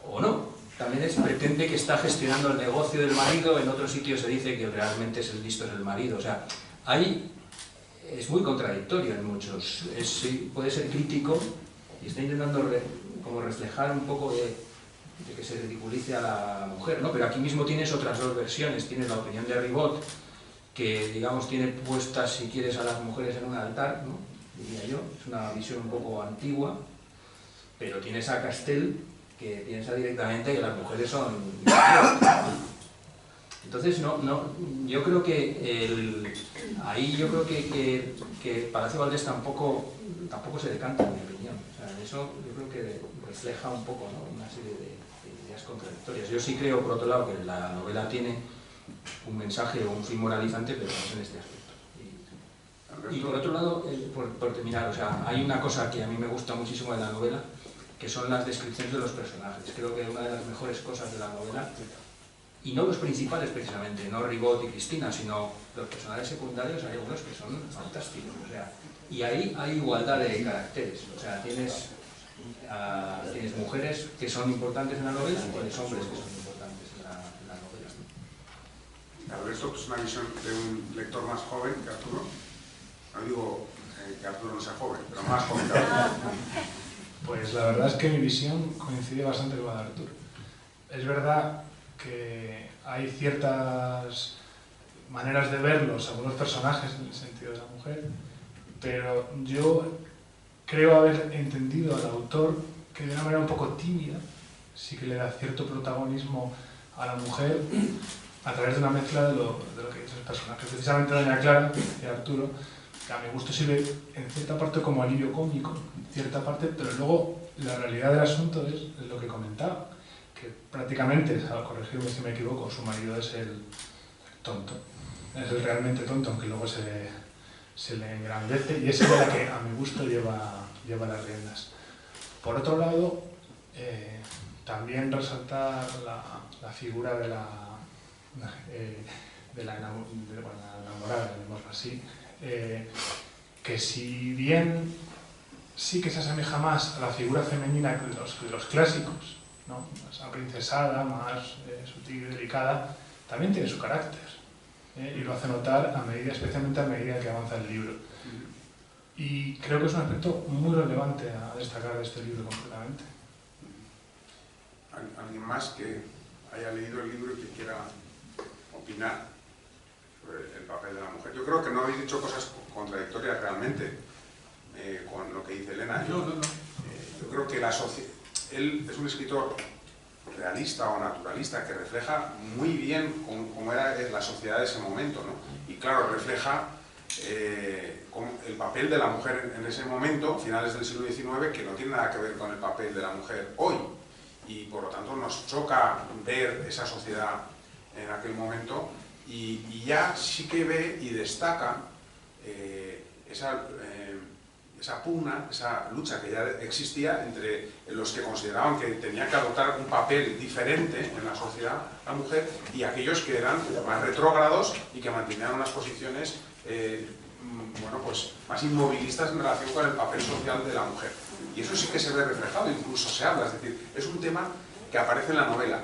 o no. También pretende que está gestionando el negocio del marido, en otro sitio se dice que realmente es el listo es el marido. O sea, es muy contradictorio en muchos. Puede ser crítico y está intentando como reflejar un poco de que se ridiculice a la mujer, ¿no? Pero aquí mismo tienes otras dos versiones. Tienes la opinión de Ribot, que digamos tiene puestas, si quieres, a las mujeres en un altar, ¿no? Diría yo, es una visión un poco antigua, pero tienes a Castell, que piensa directamente que las mujeres son... Entonces, yo creo que ahí yo creo que Palacio Valdés tampoco se decanta, en mi opinión. O sea, eso yo creo que refleja un poco, ¿no? Una serie de ideas contradictorias. Yo sí creo, por otro lado, que la novela tiene un mensaje o un fin moralizante, pero no es en este aspecto. Y por otro lado, por terminar, o sea, hay una cosa que a mí me gusta muchísimo de la novela, que son las descripciones de los personajes. Creo que una de las mejores cosas de la novela, y no los principales precisamente, no Ribot y Cristina, sino los personajes secundarios, hay algunos que son fantásticos. O sea, y ahí hay igualdad de caracteres. O sea, tienes mujeres que son importantes en la novela y tienes hombres que son importantes en la novela. Claro, esto es una visión de un lector más joven que Arturo. No digo que Arturo no sea joven, pero más joven que Arturo. Pues la verdad es que mi visión coincide bastante con la de Arturo. Es verdad que hay ciertas maneras de verlos, algunos personajes en el sentido de la mujer, pero yo creo haber entendido al autor que de una manera un poco tímida sí que le da cierto protagonismo a la mujer a través de una mezcla de lo que dicen los personajes. Precisamente doña Clara y Arturo, que a mi gusto sirve en cierta parte como alivio cómico, en cierta parte, pero luego la realidad del asunto es lo que comentaba, que prácticamente, corregirme si me equivoco, su marido es el tonto, es el realmente tonto, aunque luego se le engrandece, y es la que a mi gusto lleva las riendas. Por otro lado, también resaltar la figura de la enamorada, llamémoslo así, que si bien sí que se asemeja más a la figura femenina de los clásicos, ¿no? Más aprincesada, más sutil y delicada, también tiene su carácter, y lo hace notar especialmente a medida que avanza el libro. Y creo que es un aspecto muy relevante a destacar de este libro completamente. ¿Alguien más que haya leído el libro y que quiera opinar sobre el papel de la mujer? Yo creo que no habéis dicho cosas contradictorias realmente con lo que dice Elena. Yo creo que él es un escritor realista o naturalista que refleja muy bien cómo era la sociedad de ese momento, ¿no? Y claro, refleja el papel de la mujer en ese momento, finales del siglo XIX, que no tiene nada que ver con el papel de la mujer hoy. Y por lo tanto nos choca ver esa sociedad en aquel momento y ya sí que ve y destaca esa esa pugna, esa lucha que ya existía entre los que consideraban que tenía que adoptar un papel diferente en la sociedad la mujer y aquellos que eran más retrógrados y que mantenían unas posiciones bueno, pues, más inmovilistas en relación con el papel social de la mujer. Y eso sí que se ve reflejado, incluso se habla, es decir, es un tema que aparece en la novela.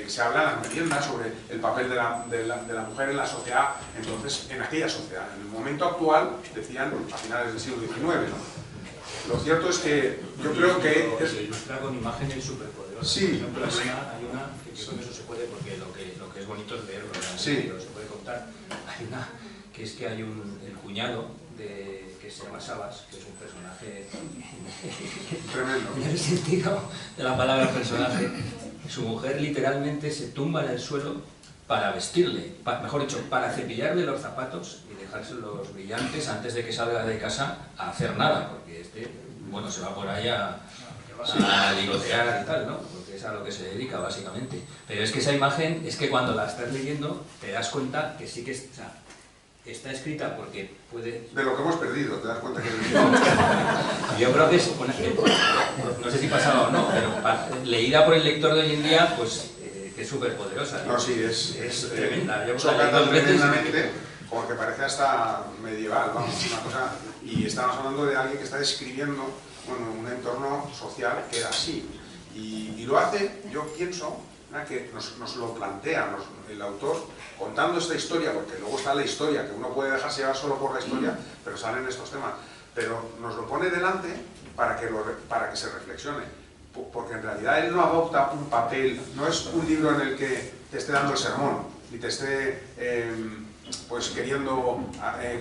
Se habla en las meriendas sobre el papel de la mujer en la sociedad, entonces, en aquella sociedad. En el momento actual, decían, a finales del siglo XIX, ¿no? Lo cierto es que yo creo que... Se ilustra con imágenes superpoderosas. Sí. Por ejemplo, hay una que yo creo que eso se puede, porque lo que es bonito es leerlo, sí. Se puede contar. Hay una que es que hay el cuñado que se llama Sabas, que es un personaje tremendo. En el sentido de la palabra personaje. Su mujer literalmente se tumba en el suelo para vestirle, mejor dicho, para cepillarle los zapatos y dejárselos brillantes antes de que salga de casa a hacer nada, porque bueno, se va por ahí a ligotear y tal, ¿no? Porque es a lo que se dedica, básicamente. Pero es que esa imagen, es que cuando la estás leyendo, te das cuenta que sí que está escrita porque puede... De lo que hemos perdido, te das cuenta que... Yo creo que es, no sé si pasaba o no, pero leída por el lector de hoy en día, pues que es súper poderosa. No, sí, es tremenda. Choca tan tremendamente como que parece hasta medieval, vamos, una cosa... Y estamos hablando de alguien que está describiendo, bueno, un entorno social que era así. Y lo hace, yo pienso, que nos lo plantea el autor contando esta historia, porque luego está la historia, que uno puede dejarse llevar solo por la historia, pero salen estos temas. Pero nos lo pone delante para que se reflexione, porque en realidad él no adopta un papel, no es un libro en el que te esté dando el sermón, ni te esté pues queriendo,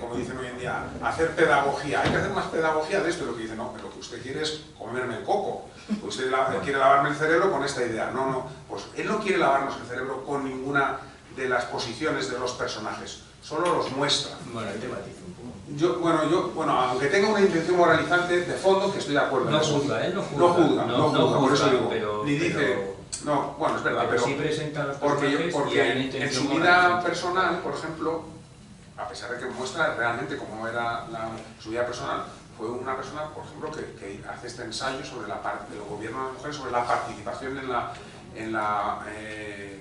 como dicen hoy en día, hacer pedagogía. Hay que hacer más pedagogía de esto, y lo que dice, no, pero lo que usted quiere es comerme el coco. Usted quiere lavarme el cerebro con esta idea. No, pues él no quiere lavarnos el cerebro con ninguna de las posiciones de los personajes, solo los muestra. Bueno, ahí te matizo un poco. Bueno, aunque tenga una intención moralizante, de fondo, que estoy de acuerdo. No juzga, él no juzga. No juzga, por eso digo. Pero, ni dice... No, bueno, es verdad, pero sí presenta los porque en su vida personal, por ejemplo, a pesar de que muestra realmente cómo era su vida personal, fue una persona, por ejemplo, que hace este ensayo sobre la parte del gobierno de las mujeres, sobre la participación en la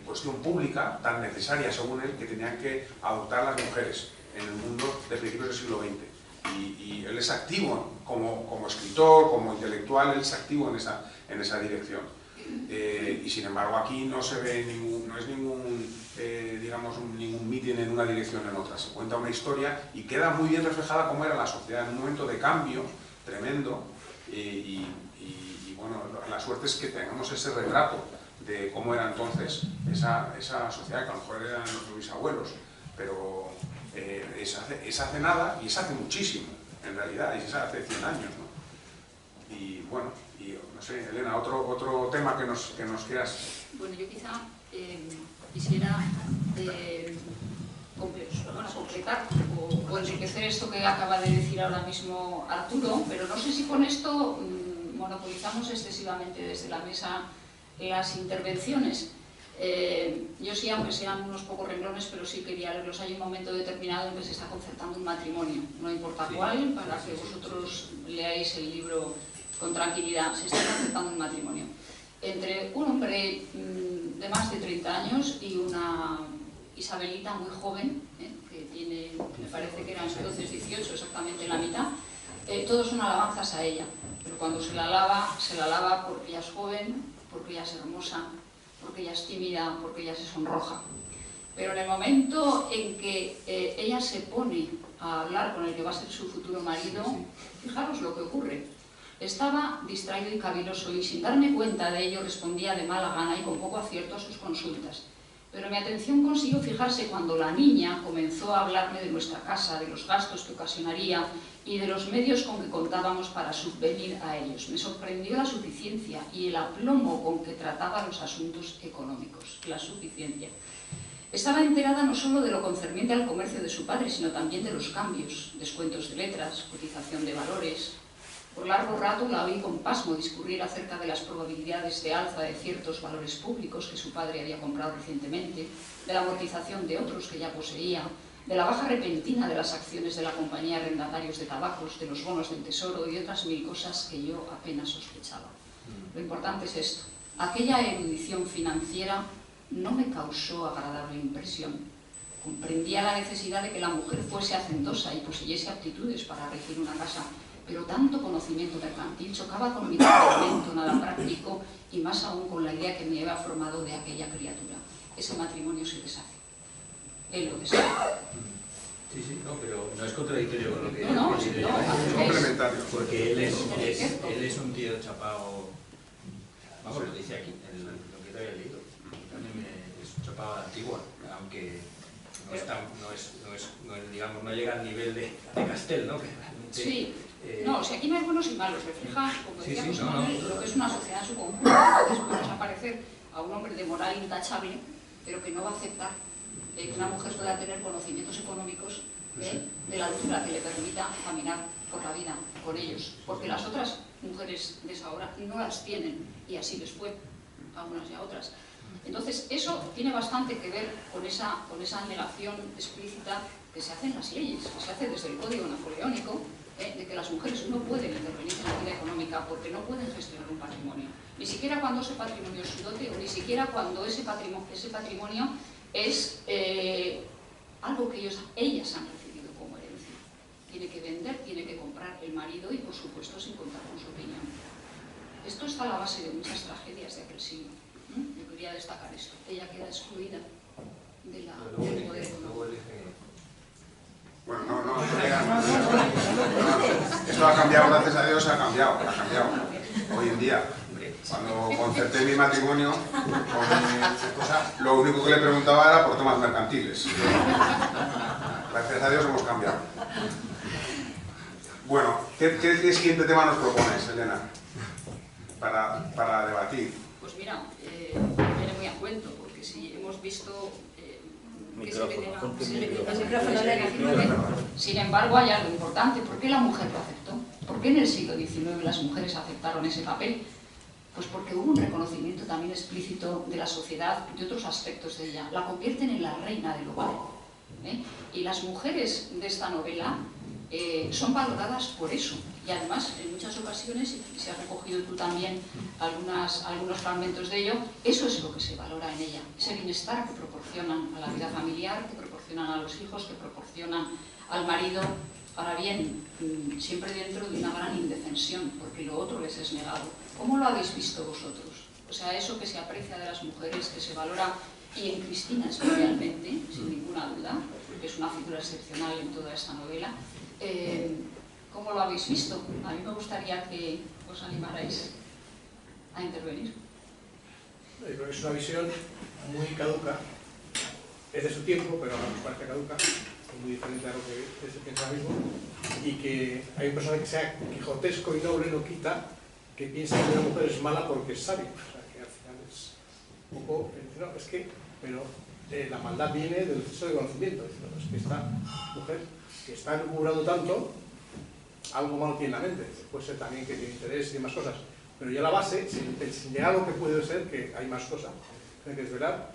cuestión pública tan necesaria, según él, que tenían que adoptar las mujeres en el mundo de principios del siglo XX. Y él es activo como escritor, como intelectual, él es activo en esa dirección. Y sin embargo aquí no se ve no es ningún mitin en una dirección en otra, se cuenta una historia y queda muy bien reflejada cómo era la sociedad en un momento de cambio tremendo y bueno, la suerte es que tengamos ese retrato de cómo era entonces esa sociedad, que a lo mejor eran nuestros bisabuelos, pero es hace nada y es hace muchísimo en realidad, y es hace 100 años, ¿no? Y bueno, no sé, Elena, otro tema que nos quieras... Bueno, yo quizá quisiera completar o enriquecer esto que acaba de decir ahora mismo Arturo, pero no sé si con esto monopolizamos excesivamente desde la mesa las intervenciones. Yo sí, aunque sean unos pocos renglones, pero sí quería leerlos. Hay un momento determinado en que se está concertando un matrimonio, no importa cuál, para que vosotros leáis el libro con tranquilidad. Se está concertando un matrimonio entre un hombre de más de 30 años y una Isabelita muy joven, que tiene, me parece que eran entonces 18, exactamente la mitad. Todos son alabanzas a ella, pero cuando se la alaba porque ella es joven, porque ella es hermosa, porque ella es tímida, porque ella se sonroja. Pero en el momento en que ella se pone a hablar con el que va a ser su futuro marido, fijaros lo que ocurre. Estaba distraído y caviloso y sin darme cuenta de ello respondía de mala gana y con poco acierto a sus consultas. Pero mi atención consiguió fijarse cuando la niña comenzó a hablarme de nuestra casa, de los gastos que ocasionaría y de los medios con que contábamos para subvenir a ellos. Me sorprendió la suficiencia y el aplomo con que trataba los asuntos económicos. La suficiencia. Estaba enterada no solo de lo concerniente al comercio de su padre, sino también de los cambios, descuentos de letras, cotización de valores. Por largo rato la oí con pasmo discurrir acerca de las probabilidades de alza de ciertos valores públicos que su padre había comprado recientemente, de la amortización de otros que ya poseía, de la baja repentina de las acciones de la compañía de arrendatarios de tabacos, de los bonos del tesoro y otras mil cosas que yo apenas sospechaba. Lo importante es esto. Aquella erudición financiera no me causó agradable impresión. Comprendía la necesidad de que la mujer fuese hacendosa y poseyese aptitudes para regir una casa, pero tanto conocimiento mercantil chocaba con mi temperamento nada práctico y más aún con la idea que me había formado de aquella criatura. Ese matrimonio se deshace. Él lo deshace. Sí, no, pero no es contradictorio con lo que... No, es complementario. Porque él es un tío chapao, vamos, lo dice aquí, en lo que te había leído. También es un chapao antigua, aunque digamos, no llega al nivel de Castel, ¿no? Sí. No, o sea, aquí no hay buenos y malos, refleja, como decíamos, lo que es una sociedad en su conjunto. Entonces puede desaparecer a un hombre de moral intachable, pero que no va a aceptar que una mujer pueda tener conocimientos económicos de la altura que le permita caminar por la vida con ellos, porque las otras mujeres de esa hora no las tienen, y así les fue a unas y a otras. Entonces, eso tiene bastante que ver con esa negación explícita que se hace en las leyes, que se hace desde el Código Napoleónico, de que las mujeres no pueden intervenir en la vida económica porque no pueden gestionar un patrimonio. Ni siquiera cuando ese patrimonio es su dote, o ni siquiera cuando ese patrimonio es algo que ellas han recibido como herencia. Tiene que vender, tiene que comprar el marido y, por supuesto, sin contar con su opinión. Esto está a la base de muchas tragedias de aquel siglo. Yo quería destacar esto. Ella queda excluida del poder económico. Bueno, esto ha cambiado, gracias a Dios, ha cambiado. Hoy en día, cuando concerté mi matrimonio con mi esposa, lo único que le preguntaba era por temas mercantiles. Gracias a Dios hemos cambiado. Bueno, ¿qué siguiente tema nos propones, Elena, para debatir? Pues mira, viene muy a cuento, porque si hemos visto que sin embargo hay algo importante. ¿Por qué la mujer lo aceptó? ¿Por qué en el siglo XIX las mujeres aceptaron ese papel? Pues porque hubo un reconocimiento también explícito de la sociedad, de otros aspectos de ella. La convierten en la reina del hogar. Y las mujeres de esta novela son valoradas por eso. Y además, en muchas ocasiones, y se ha recogido tú también algunos fragmentos de ello, eso es lo que se valora en ella. Ese bienestar que proporcionan a la vida familiar, que proporcionan a los hijos, que proporcionan al marido. Ahora bien, siempre dentro de una gran indefensión, porque lo otro les es negado. ¿Cómo lo habéis visto vosotros? O sea, eso que se aprecia de las mujeres, que se valora, y en Cristina especialmente, sin ninguna duda, porque es una figura excepcional en toda esta novela. ¿Cómo lo habéis visto? A mí me gustaría que os animarais a intervenir. Yo creo que es una visión muy caduca, es de su tiempo, pero ahora nos parece caduca, es muy diferente a lo que se piensa ahora mismo, y que hay un personaje que sea quijotesco y noble no quita que piensa que una mujer es mala porque es sabia. O sea, que al final es un poco, no, es que, pero la maldad viene del exceso de conocimiento. Es que esta mujer que está elucubrando tanto, algo malo tiene en la mente. Puede ser también que tiene interés y demás cosas, pero ya la base, sin llegar a lo que puede ser, que hay más cosas, hay que desvelar,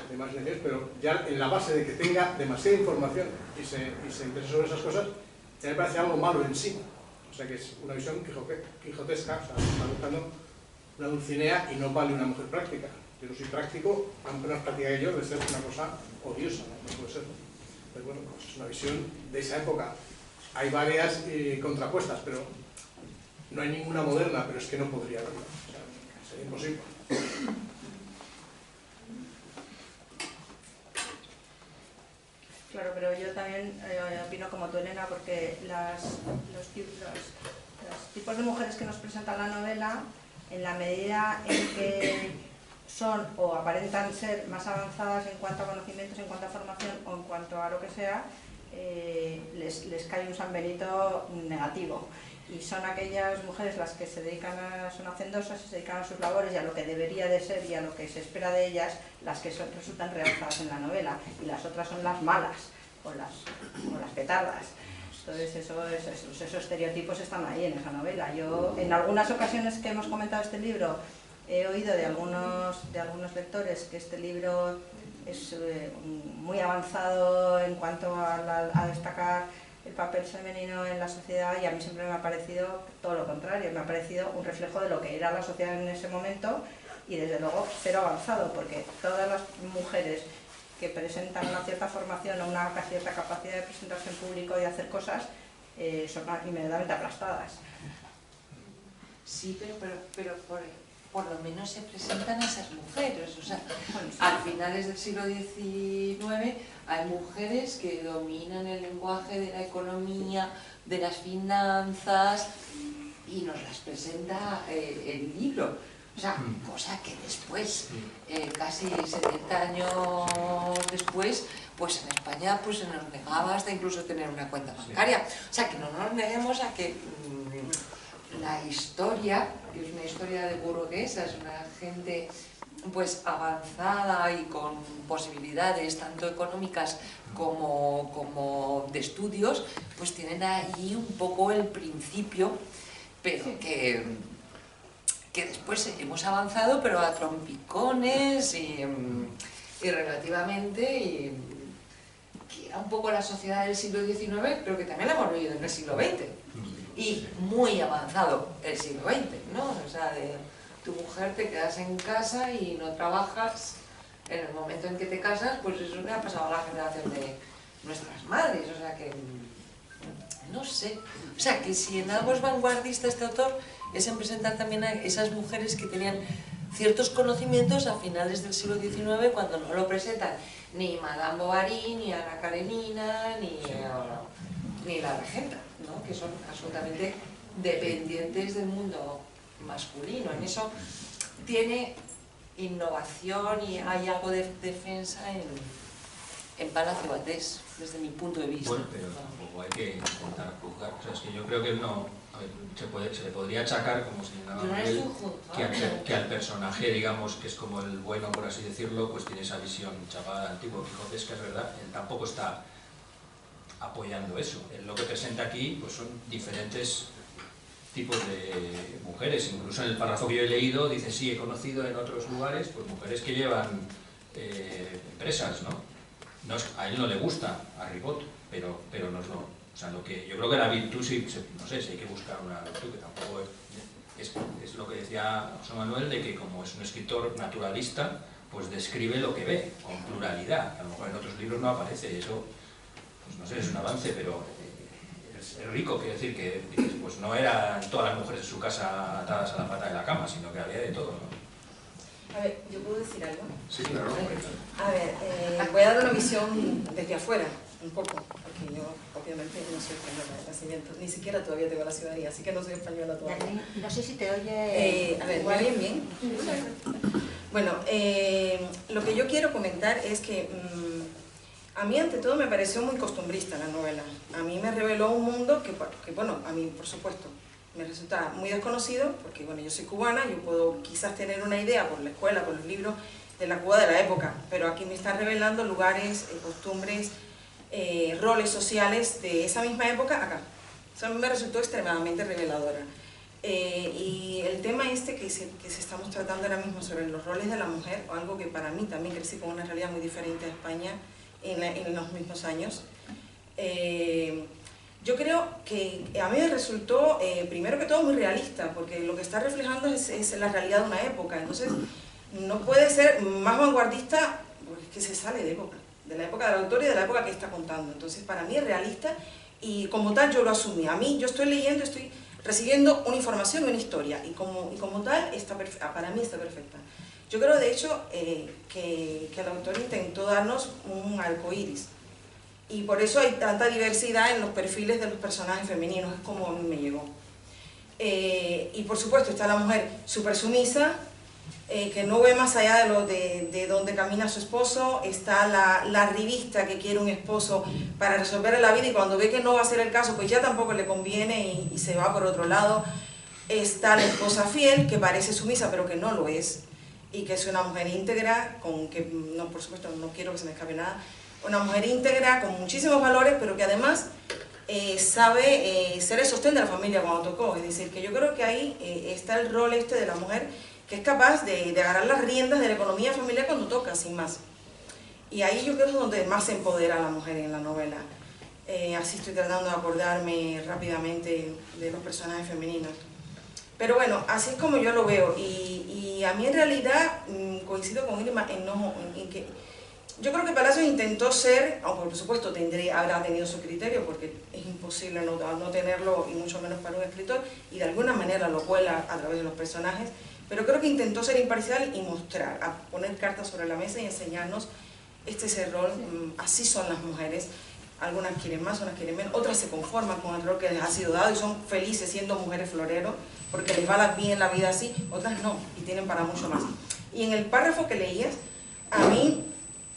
de más necesidades, pero ya en la base de que tenga demasiada información y se interese sobre esas cosas, ya me parece algo malo en sí. O sea que es una visión quijotesca, o sea, está buscando una Dulcinea y no vale una mujer práctica. Yo no soy práctico, aunque no es práctica que yo, debe ser una cosa odiosa, no puede ser. Pero bueno, pues es una visión de esa época. Hay varias contrapuestas, pero no hay ninguna moderna, pero es que no podría haberla. O sea, sería imposible. Claro, pero yo también opino como tú, Elena, porque los tipos de mujeres que nos presenta la novela, en la medida en que son o aparentan ser más avanzadas en cuanto a conocimientos, en cuanto a formación o en cuanto a lo que sea, les cae un San Benito negativo. Y son aquellas mujeres las que son hacendosas y se dedican a sus labores y a lo que debería de ser y a lo que se espera de ellas, las que resultan realzadas en la novela, y las otras son las malas o las petardas. Entonces esos estereotipos están ahí en esa novela. Yo, en algunas ocasiones que hemos comentado este libro, he oído de algunos lectores que este libro es muy avanzado en cuanto a destacar el papel femenino en la sociedad, y a mí siempre me ha parecido todo lo contrario, me ha parecido un reflejo de lo que era la sociedad en ese momento, y desde luego cero avanzado, porque todas las mujeres que presentan una cierta formación o una cierta capacidad de presentarse en público y de hacer cosas son inmediatamente aplastadas. Sí, pero por lo menos se presentan esas mujeres, o sea, a finales del siglo XIX hay mujeres que dominan el lenguaje de la economía, de las finanzas, y nos las presenta el libro. O sea, cosa que después, casi 70 años después, pues en España pues se nos negaba hasta incluso tener una cuenta bancaria. O sea, que no nos neguemos a que la historia, que es una historia de burguesas, una gente pues avanzada y con posibilidades tanto económicas como de estudios, pues tienen ahí un poco el principio, pero que después hemos avanzado, pero a trompicones y relativamente, y que era un poco la sociedad del siglo XIX, pero que también la hemos vivido en el siglo XX. Y muy avanzado el siglo XX, ¿no? O sea, de tu mujer te quedas en casa y no trabajas. En el momento en que te casas, pues eso le ha pasado a la generación de nuestras madres, o sea que... no sé. O sea, que si en algo es vanguardista este autor, es en presentar también a esas mujeres que tenían ciertos conocimientos a finales del siglo XIX, cuando no lo presentan ni Madame Bovary, ni Ana Karenina, ni la regenta, ¿no? Que son absolutamente dependientes del mundo masculino. En eso tiene innovación y hay algo de defensa en Palacio Valdés, desde mi punto de vista. Bueno, pero tampoco hay que intentar juzgar. O sea, es que yo creo que no... A ver, se le podría achacar, como señalaba Manuel, que al personaje, digamos, que es como el bueno, por así decirlo, pues tiene esa visión chapada antigua quijotesca, es verdad. Él tampoco está apoyando eso. Él lo que presenta aquí pues son diferentes tipos de mujeres. Incluso en el párrafo que yo he leído dice, sí, he conocido en otros lugares pues mujeres que llevan empresas, ¿no? No es, a él no le gusta, a Ribot, pero no es lo... O sea, lo que, yo creo que la virtud, sí, no sé, si hay que buscar una virtud, que tampoco es lo que decía José Manuel, de que como es un escritor naturalista, pues describe lo que ve, con pluralidad. A lo mejor en otros libros no aparece, eso, pues no sé, es un avance, pero es rico, quiere decir que pues no eran todas las mujeres de su casa atadas a la pata de la cama, sino que había de todo, ¿no? A ver, ¿yo puedo decir algo? Sí, claro. A ver, voy a dar una visión desde afuera, un poco, porque yo obviamente no soy española de nacimiento, ni siquiera todavía tengo la ciudadanía, así que no soy española todavía. No sé si te oye... a ver, ¿me oyen bien? Bueno, lo que yo quiero comentar es que a mí ante todo me pareció muy costumbrista la novela. A mí me reveló un mundo que bueno, a mí por supuesto me resulta muy desconocido, porque bueno, yo soy cubana, yo puedo quizás tener una idea por la escuela, por los libros de la Cuba de la época, pero aquí me están revelando lugares, costumbres, roles sociales de esa misma época acá. Eso a mí me resultó extremadamente reveladora. Y el tema este que se estamos tratando ahora mismo sobre los roles de la mujer, o algo que para mí también crecí con una realidad muy diferente a España en los mismos años, yo creo que a mí me resultó, primero que todo, muy realista, porque lo que está reflejando es la realidad de una época. Entonces, no puede ser más vanguardista, porque es que se sale de la época del autor y de la época que está contando. Entonces, para mí es realista y como tal yo lo asumí. A mí, yo estoy leyendo, estoy recibiendo una información, una historia, y como tal, para mí está perfecta. Yo creo, de hecho, que el autor intentó darnos un arcoíris. Y por eso hay tanta diversidad en los perfiles de los personajes femeninos, es como a mí me llegó. Y por supuesto está la mujer súper sumisa, que no ve más allá de donde camina su esposo. Está la arribista que quiere un esposo para resolver la vida, y cuando ve que no va a ser el caso, pues ya tampoco le conviene y se va por otro lado. Está la esposa fiel, que parece sumisa pero que no lo es, y que es una mujer íntegra, por supuesto no quiero que se me escape nada, una mujer íntegra con muchísimos valores, pero que además sabe ser el sostén de la familia cuando tocó. Es decir, que yo creo que ahí está el rol de la mujer, que es capaz de agarrar las riendas de la economía familiar cuando toca, sin más. Y ahí yo creo que es donde más se empodera a la mujer en la novela. Así estoy tratando de acordarme rápidamente de los personajes femeninos. Pero bueno, así es como yo lo veo. Y a mí en realidad coincido con Irma en que yo creo que Palacios intentó ser, aunque por supuesto habrá tenido su criterio, porque es imposible no tenerlo, y mucho menos para un escritor, y de alguna manera lo cuela a través de los personajes, pero creo que intentó ser imparcial y mostrar, a poner cartas sobre la mesa y enseñarnos este es el rol, así son las mujeres. Algunas quieren más, otras quieren menos, otras se conforman con el rol que les ha sido dado y son felices siendo mujeres floreros, porque les va bien la vida así, otras no, y tienen para mucho más. Y en el párrafo que leías, a mí,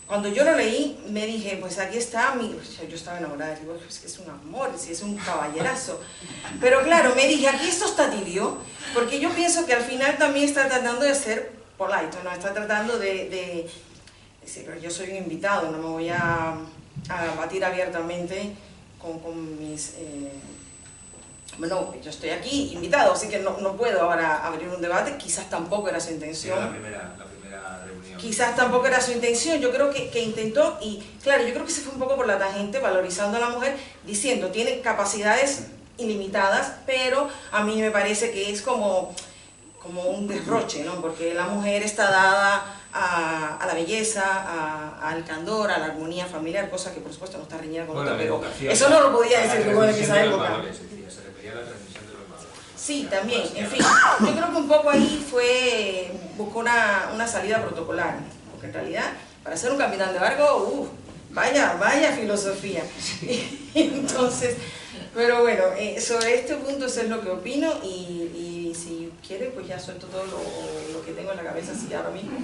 cuando yo lo leí, me dije, pues aquí está yo estaba enamorada, digo, es que es un amor, si es un caballerazo. Pero claro, me dije, aquí esto está tibio, porque yo pienso que al final también está tratando de ser polite, ¿no? Está tratando de decir, yo soy un invitado, no me voy a batir abiertamente con mis... bueno, yo estoy aquí invitado, así que no puedo ahora abrir un debate, quizás tampoco era su intención. La primera reunión. Quizás tampoco era su intención, yo creo que intentó, y claro, yo creo que se fue un poco por la tangente, valorizando a la mujer, diciendo, tiene capacidades ilimitadas, pero a mí me parece que es como un derroche, ¿no? Porque la mujer está dada a la belleza, al candor, a la armonía familiar, cosa que por supuesto no está reñida con otro, pero eso no lo podía decir en esa época. Se refería a la transmisión de los valores. Sí, también, en fin, yo creo que un poco ahí buscó una salida protocolar, porque en realidad, para ser un capitán de barco, vaya filosofía. Entonces, pero bueno, sobre este punto eso es lo que opino, y si quiere, pues ya suelto todo lo que tengo en la cabeza así ahora mismo,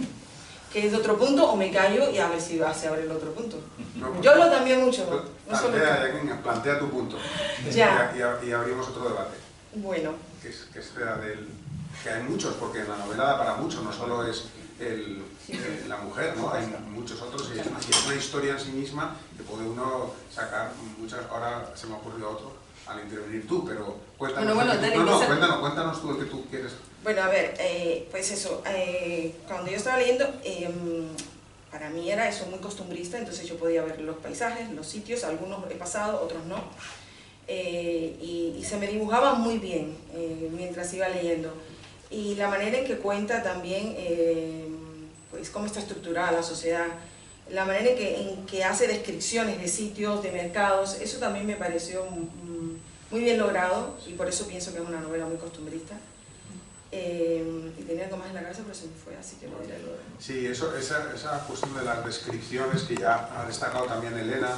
que es de otro punto, o me callo y a ver si se abre el otro punto. No, pues, yo hablo también mucho. Plantea tu punto. Ya. Y abrimos otro debate. Bueno. Que sea que hay muchos, porque en la novela da para mucho, no solo es la mujer, ¿no? Hay muchos otros, y es una historia en sí misma que puede uno sacar muchas. Ahora se me ha ocurrido otro al intervenir tú, pero cuéntanos, cuéntanos tú el que tú quieres. Bueno, a ver, pues eso, cuando yo estaba leyendo, para mí era eso muy costumbrista, entonces yo podía ver los paisajes, los sitios, algunos he pasado, otros no, y se me dibujaba muy bien mientras iba leyendo. Y la manera en que cuenta también, pues cómo está estructurada la sociedad, la manera en que hace descripciones de sitios, de mercados, eso también me pareció muy bien logrado, y por eso pienso que es una novela muy costumbrista. Y tenía algo más en la cabeza, pero se me fue, así que lo diré luego. Sí, esa cuestión de las descripciones que ya ha destacado también Elena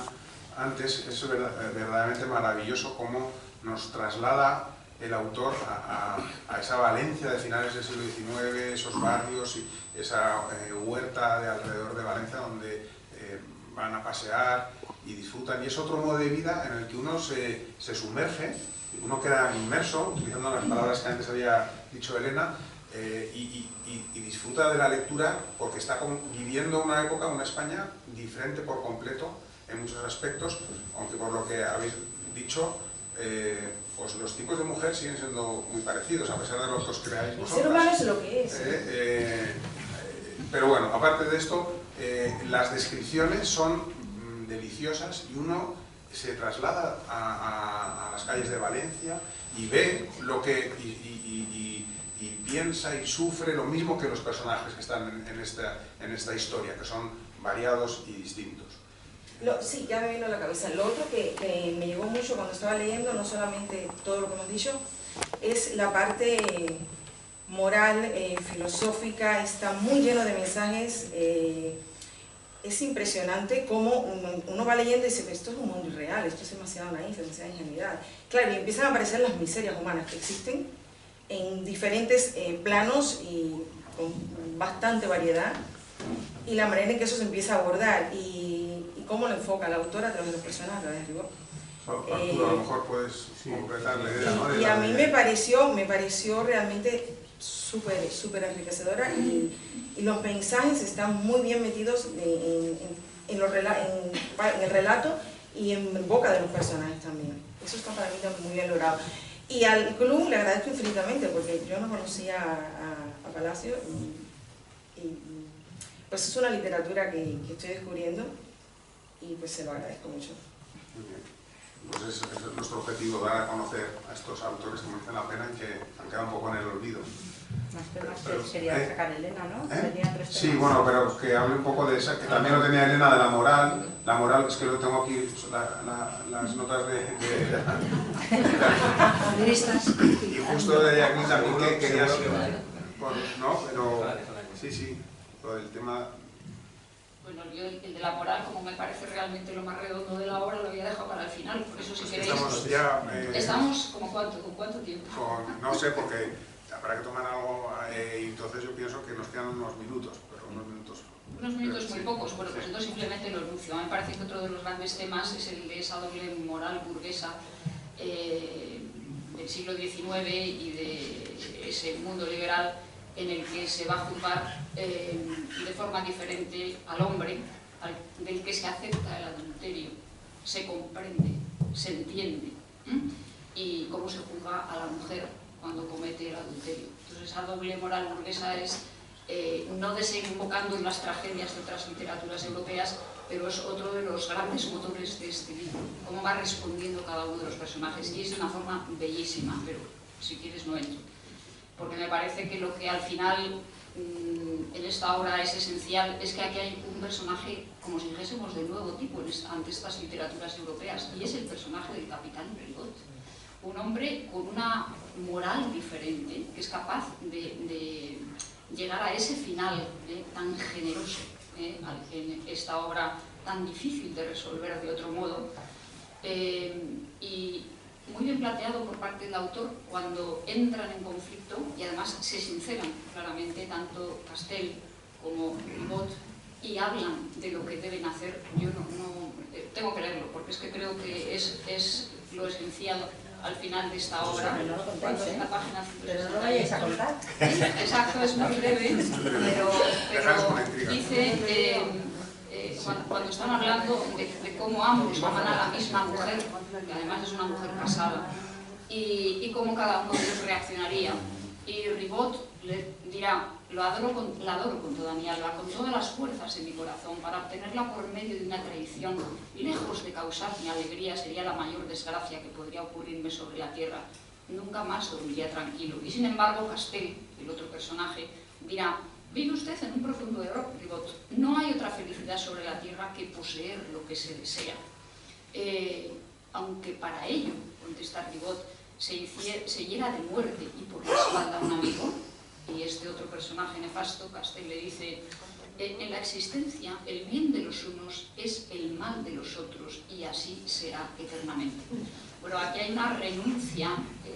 antes, es verdaderamente maravilloso cómo nos traslada el autor a esa Valencia de finales del siglo XIX, esos barrios y esa huerta de alrededor de Valencia donde van a pasear y disfrutan, y es otro modo de vida en el que uno se sumerge, uno queda inmerso, utilizando las palabras que antes había dicho Elena, y disfruta de la lectura porque está viviendo una época, una España diferente por completo en muchos aspectos, aunque por lo que habéis dicho, pues los tipos de mujer siguen siendo muy parecidos, a pesar de los que os creáis vosotras. El ser humano es lo que es. Pero bueno, aparte de esto, las descripciones son deliciosas y uno se traslada a las calles de Valencia y ve lo que y piensa y sufre lo mismo que los personajes que están en esta historia, que son variados y distintos. Sí, ya me vino a la cabeza. Lo otro que me llegó mucho cuando estaba leyendo, no solamente todo lo que hemos dicho, es la parte moral, filosófica, está muy lleno de mensajes. Es impresionante cómo uno va leyendo y dice, esto es un mundo irreal, esto es demasiado naif, demasiada ingenuidad. Claro, y empiezan a aparecer las miserias humanas que existen en diferentes planos y con bastante variedad, y la manera en que eso se empieza a abordar y cómo lo enfoca la autora a través de los personajes, a través de Ribó. Arturo, a lo mejor puedes completar la idea, ¿no? Y a mí me pareció realmente súper enriquecedora, y los mensajes están muy bien metidos en el relato y en boca de los personajes también. Eso está para mí también muy bien logrado. Y al club le agradezco infinitamente, porque yo no conocía a Palacio, y pues es una literatura que estoy descubriendo y pues se lo agradezco mucho. Muy bien. Pues ese es nuestro objetivo, dar a conocer a estos autores que merecen la pena y que han quedado un poco en el olvido. Más temas que quería sacar Elena, ¿no? Tenía 3 temas. Sí, bueno, pero que hable un poco de esa, que también lo tenía Elena, de la moral. La moral, es que lo tengo aquí, las notas y justo de aquí también que querías... ¿No? Pero... Sí, lo del tema... Bueno, yo el de la moral, como me parece realmente lo más redondo de la obra, lo había dejado para el final, por eso si queréis... Estamos ya... ¿Estamos como cuánto? ¿Con cuánto tiempo? No sé, porque habrá que tomar algo, y entonces yo pienso que nos quedan unos minutos, pero unos minutos... Unos minutos muy pocos, bueno, pues entonces simplemente lo anuncio. A mí me parece que otro de los grandes temas es el de esa doble moral burguesa del siglo XIX y de ese mundo liberal en el que se va a juzgar de forma diferente al hombre, del que se acepta el adulterio, se comprende, se entiende, y cómo se juzga a la mujer cuando comete el adulterio. Entonces esa doble moral burguesa es no desembocando en las tragedias de otras literaturas europeas, pero es otro de los grandes motores de este libro, cómo va respondiendo cada uno de los personajes, y es de una forma bellísima, pero si quieres no entro. Porque me parece que lo que al final en esta obra es esencial es que aquí hay un personaje, como si dijésemos, de nuevo tipo ante estas literaturas europeas, y es el personaje del capitán Ribot, un hombre con una moral diferente, que es capaz de llegar a ese final tan generoso, en esta obra tan difícil de resolver de otro modo, y muy bien planteado por parte del autor cuando entran en conflicto y además se sinceran claramente tanto Castell como Ribot y hablan de lo que deben hacer. Yo no tengo que leerlo porque es que creo que es lo esencial al final de esta obra. Pero no lo contáis, La página pero no lo vayáis a contar. Exacto, es muy breve, pero dice cuando están hablando de cómo ambos aman a la misma mujer, que además es una mujer casada, y cómo cada uno de ellos reaccionaría. Y Ribot le dirá: la adoro con toda mi alma, con todas las fuerzas en mi corazón, para obtenerla por medio de una traición, lejos de causarme alegría, sería la mayor desgracia que podría ocurrirme sobre la tierra. Nunca más dormiría tranquilo. Y sin embargo, Castell, el otro personaje, dirá: vive usted en un profundo error, Ribot. No hay otra felicidad sobre la tierra que poseer lo que se desea. Aunque para ello, contesta Ribot, se hiera de muerte y por la espalda un amigo, y este otro personaje nefasto, Castell, le dice: en la existencia el bien de los unos es el mal de los otros, y así será eternamente. Bueno, aquí hay una renuncia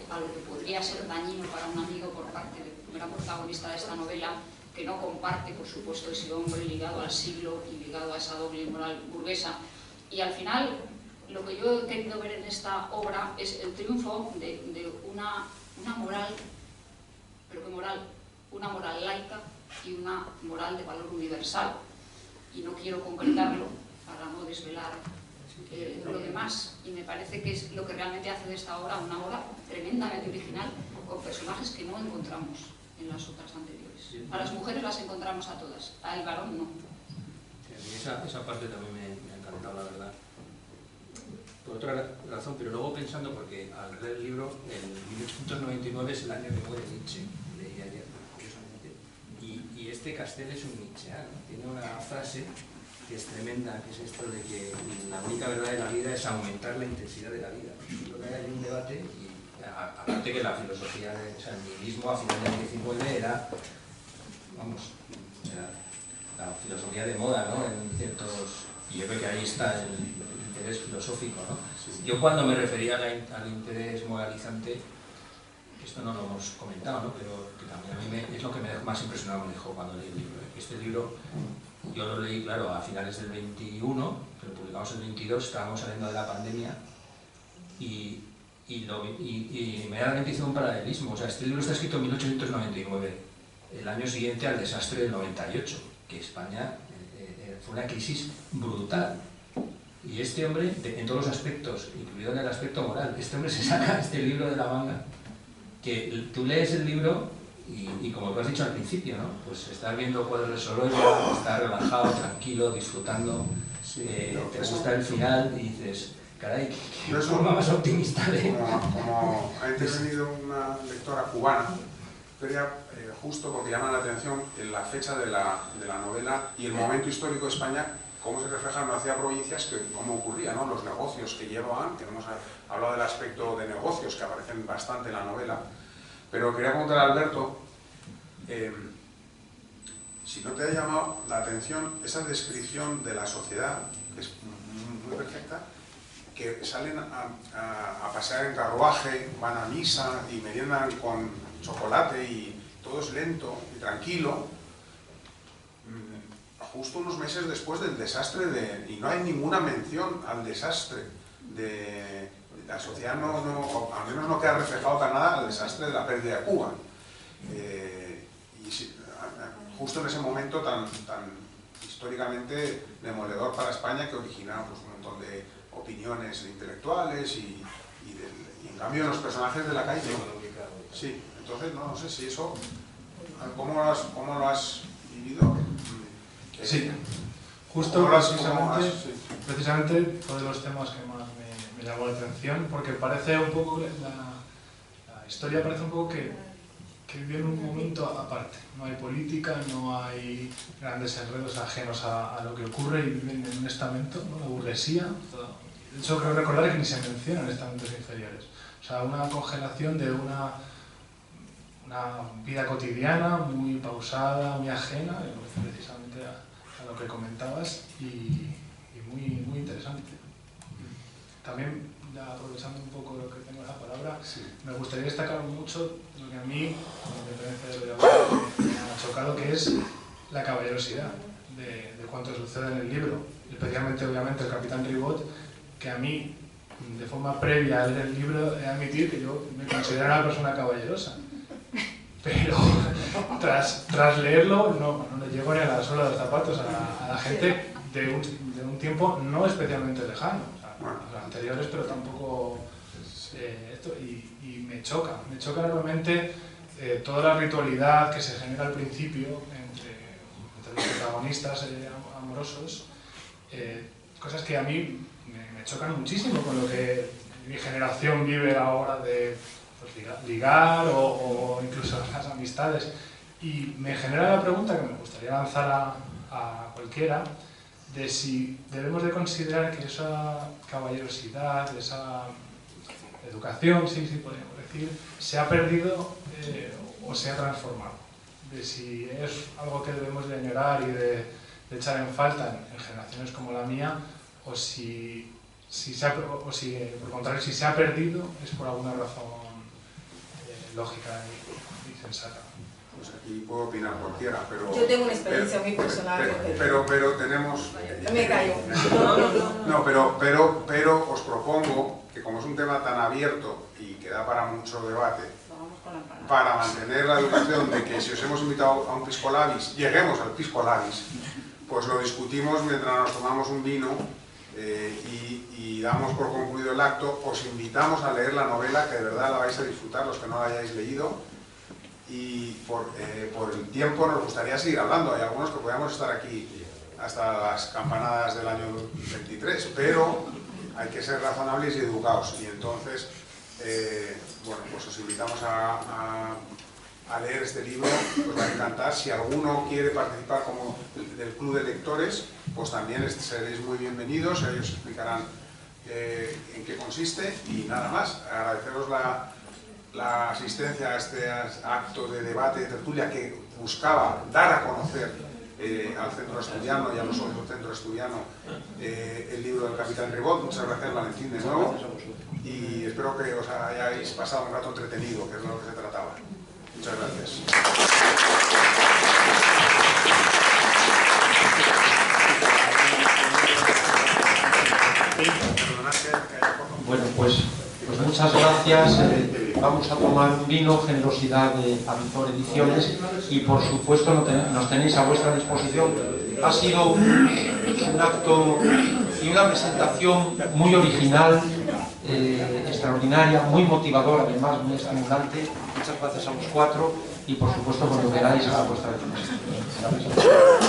a lo que podría ser dañino para un amigo por parte del primer protagonista de esta novela, que no comparte, por supuesto, ese hombre ligado al siglo y ligado a esa doble moral burguesa. Y al final, lo que yo he querido ver en esta obra es el triunfo de una moral, pero ¿qué moral? Una moral laica y una moral de valor universal. Y no quiero concretarlo para no desvelar lo demás. Y me parece que es lo que realmente hace de esta obra una obra tremendamente original, con personajes que no encontramos en las otras anteriores. A las mujeres las encontramos a todas, al varón no. Sí, a mí esa parte también me ha encantado, la verdad. Por otra razón, pero luego pensando, porque al leer el libro, en 1899 es el año que muere Nietzsche, leí ayer, curiosamente, y este Castell es un nietzscheano, tiene una frase que es tremenda, que es esto de que la única verdad de la vida es aumentar la intensidad de la vida. Yo creo que hay un debate, y aparte que la filosofía, o sea, el nihilismo a finales del 19 era, vamos, era la filosofía de moda, ¿no? En ciertos, y yo creo que ahí está el interés filosófico, ¿no? Yo cuando me refería al interés moralizante, esto no lo hemos comentado, ¿no? Pero que también a mí es lo que más impresionado me dejó cuando leí el libro. Este libro yo lo leí, claro, a finales del 21, que lo publicamos en el 22, estábamos saliendo de la pandemia, y inmediatamente hice un paralelismo. O sea, este libro está escrito en 1899, el año siguiente al desastre del 98, que España fue una crisis brutal. Y este hombre, en todos los aspectos, incluido en el aspecto moral, este hombre se saca este libro de la manga, que tú lees el libro Y como tú has dicho al principio, ¿no? Pues estar viendo cuadros de Sorolla, estar relajado, tranquilo, disfrutando, te gusta el final y dices, caray, qué forma más optimista de... Como ha intervenido una lectora cubana, quería justo porque llama la atención en la fecha de la novela y el momento histórico de España, cómo se reflejan hacia provincias, cómo ocurría, ¿no? Los negocios que llevaban, que hemos hablado del aspecto de negocios que aparecen bastante en la novela, pero quería preguntar a Alberto, si no te ha llamado la atención esa descripción de la sociedad, que es muy perfecta, que salen a pasear en carruaje, van a misa y meriendan con chocolate y todo es lento y tranquilo, justo unos meses después del desastre y no hay ninguna mención al desastre de la sociedad, al menos no queda reflejado para nada al desastre de la pérdida de Cuba. Justo en ese momento tan históricamente demoledor para España, que origina pues, un montón de opiniones intelectuales y en cambio los personajes de la calle. Sí, entonces no sé si eso, ¿cómo lo has vivido? Sí, justo precisamente fue de los temas que más me llamó la atención, porque parece un poco, la historia parece un poco que vive en un momento aparte. No hay política, no hay grandes enredos ajenos a lo que ocurre y viven en un estamento, ¿no? La burguesía. De hecho, creo recordar que ni se mencionan estamentos inferiores. O sea, una congelación de una vida cotidiana muy pausada, muy ajena, precisamente a lo que comentabas, y muy interesante. También, ya aprovechando un poco lo que tengo la palabra, me gustaría destacar mucho lo que a mí, con independencia de lo que me ha chocado, que es la caballerosidad de cuanto sucede en el libro, especialmente obviamente el Capitán Ribot, que a mí, de forma previa a leer el libro, he de admitir que yo me considero una persona caballerosa, pero tras leerlo no le llego ni a la suela de los zapatos a la gente de un tiempo no especialmente lejano, o sea, los anteriores, pero tampoco esto, y me choca enormemente toda la ritualidad que se genera al principio entre los protagonistas amorosos, cosas que a mí me chocan muchísimo con lo que mi generación vive ahora de pues, ligar o incluso las amistades, y me genera la pregunta que me gustaría lanzar a cualquiera, de si debemos de considerar que esa caballerosidad, esa educación, sí podríamos decir, se ha perdido o se ha transformado, de si es algo que debemos de añorar y de echar en falta en generaciones como la mía, o si por contrario, si se ha perdido es por alguna razón lógica y sensata. Pues aquí puedo opinar cualquiera, pero... Yo tengo una experiencia muy personal. Pero tenemos... No me callo. No, pero os propongo que como es un tema tan abierto y que da para mucho debate, para mantener la educación de que si os hemos invitado a un pisco labis, lleguemos al pisco labis, pues lo discutimos mientras nos tomamos un vino y damos por concluido el acto. Os invitamos a leer la novela, que de verdad la vais a disfrutar los que no la hayáis leído, y por el tiempo nos gustaría seguir hablando. Hay algunos que podríamos estar aquí hasta las campanadas del año 23, pero hay que ser razonables y educados, y entonces bueno, pues os invitamos a leer este libro, os va a encantar. Si alguno quiere participar como del club de lectores, pues también seréis muy bienvenidos, ellos explicarán en qué consiste, y nada más, agradeceros la asistencia a este acto de debate, de tertulia, que buscaba dar a conocer al centro asturiano y a los socios del centro asturiano el libro del Capitán Ribot. Muchas gracias, Valentín, de nuevo, y espero que os hayáis pasado un rato entretenido, que es de lo que se trataba. Muchas gracias. Bueno, pues muchas gracias. Vamos a tomar un vino, generosidad de Avizor Ediciones, y por supuesto nos tenéis a vuestra disposición. Ha sido un acto y una presentación muy original, extraordinaria, muy motivadora, además muy estimulante. Muchas gracias a los cuatro y por supuesto cuando queráis a vuestra disposición. Gracias.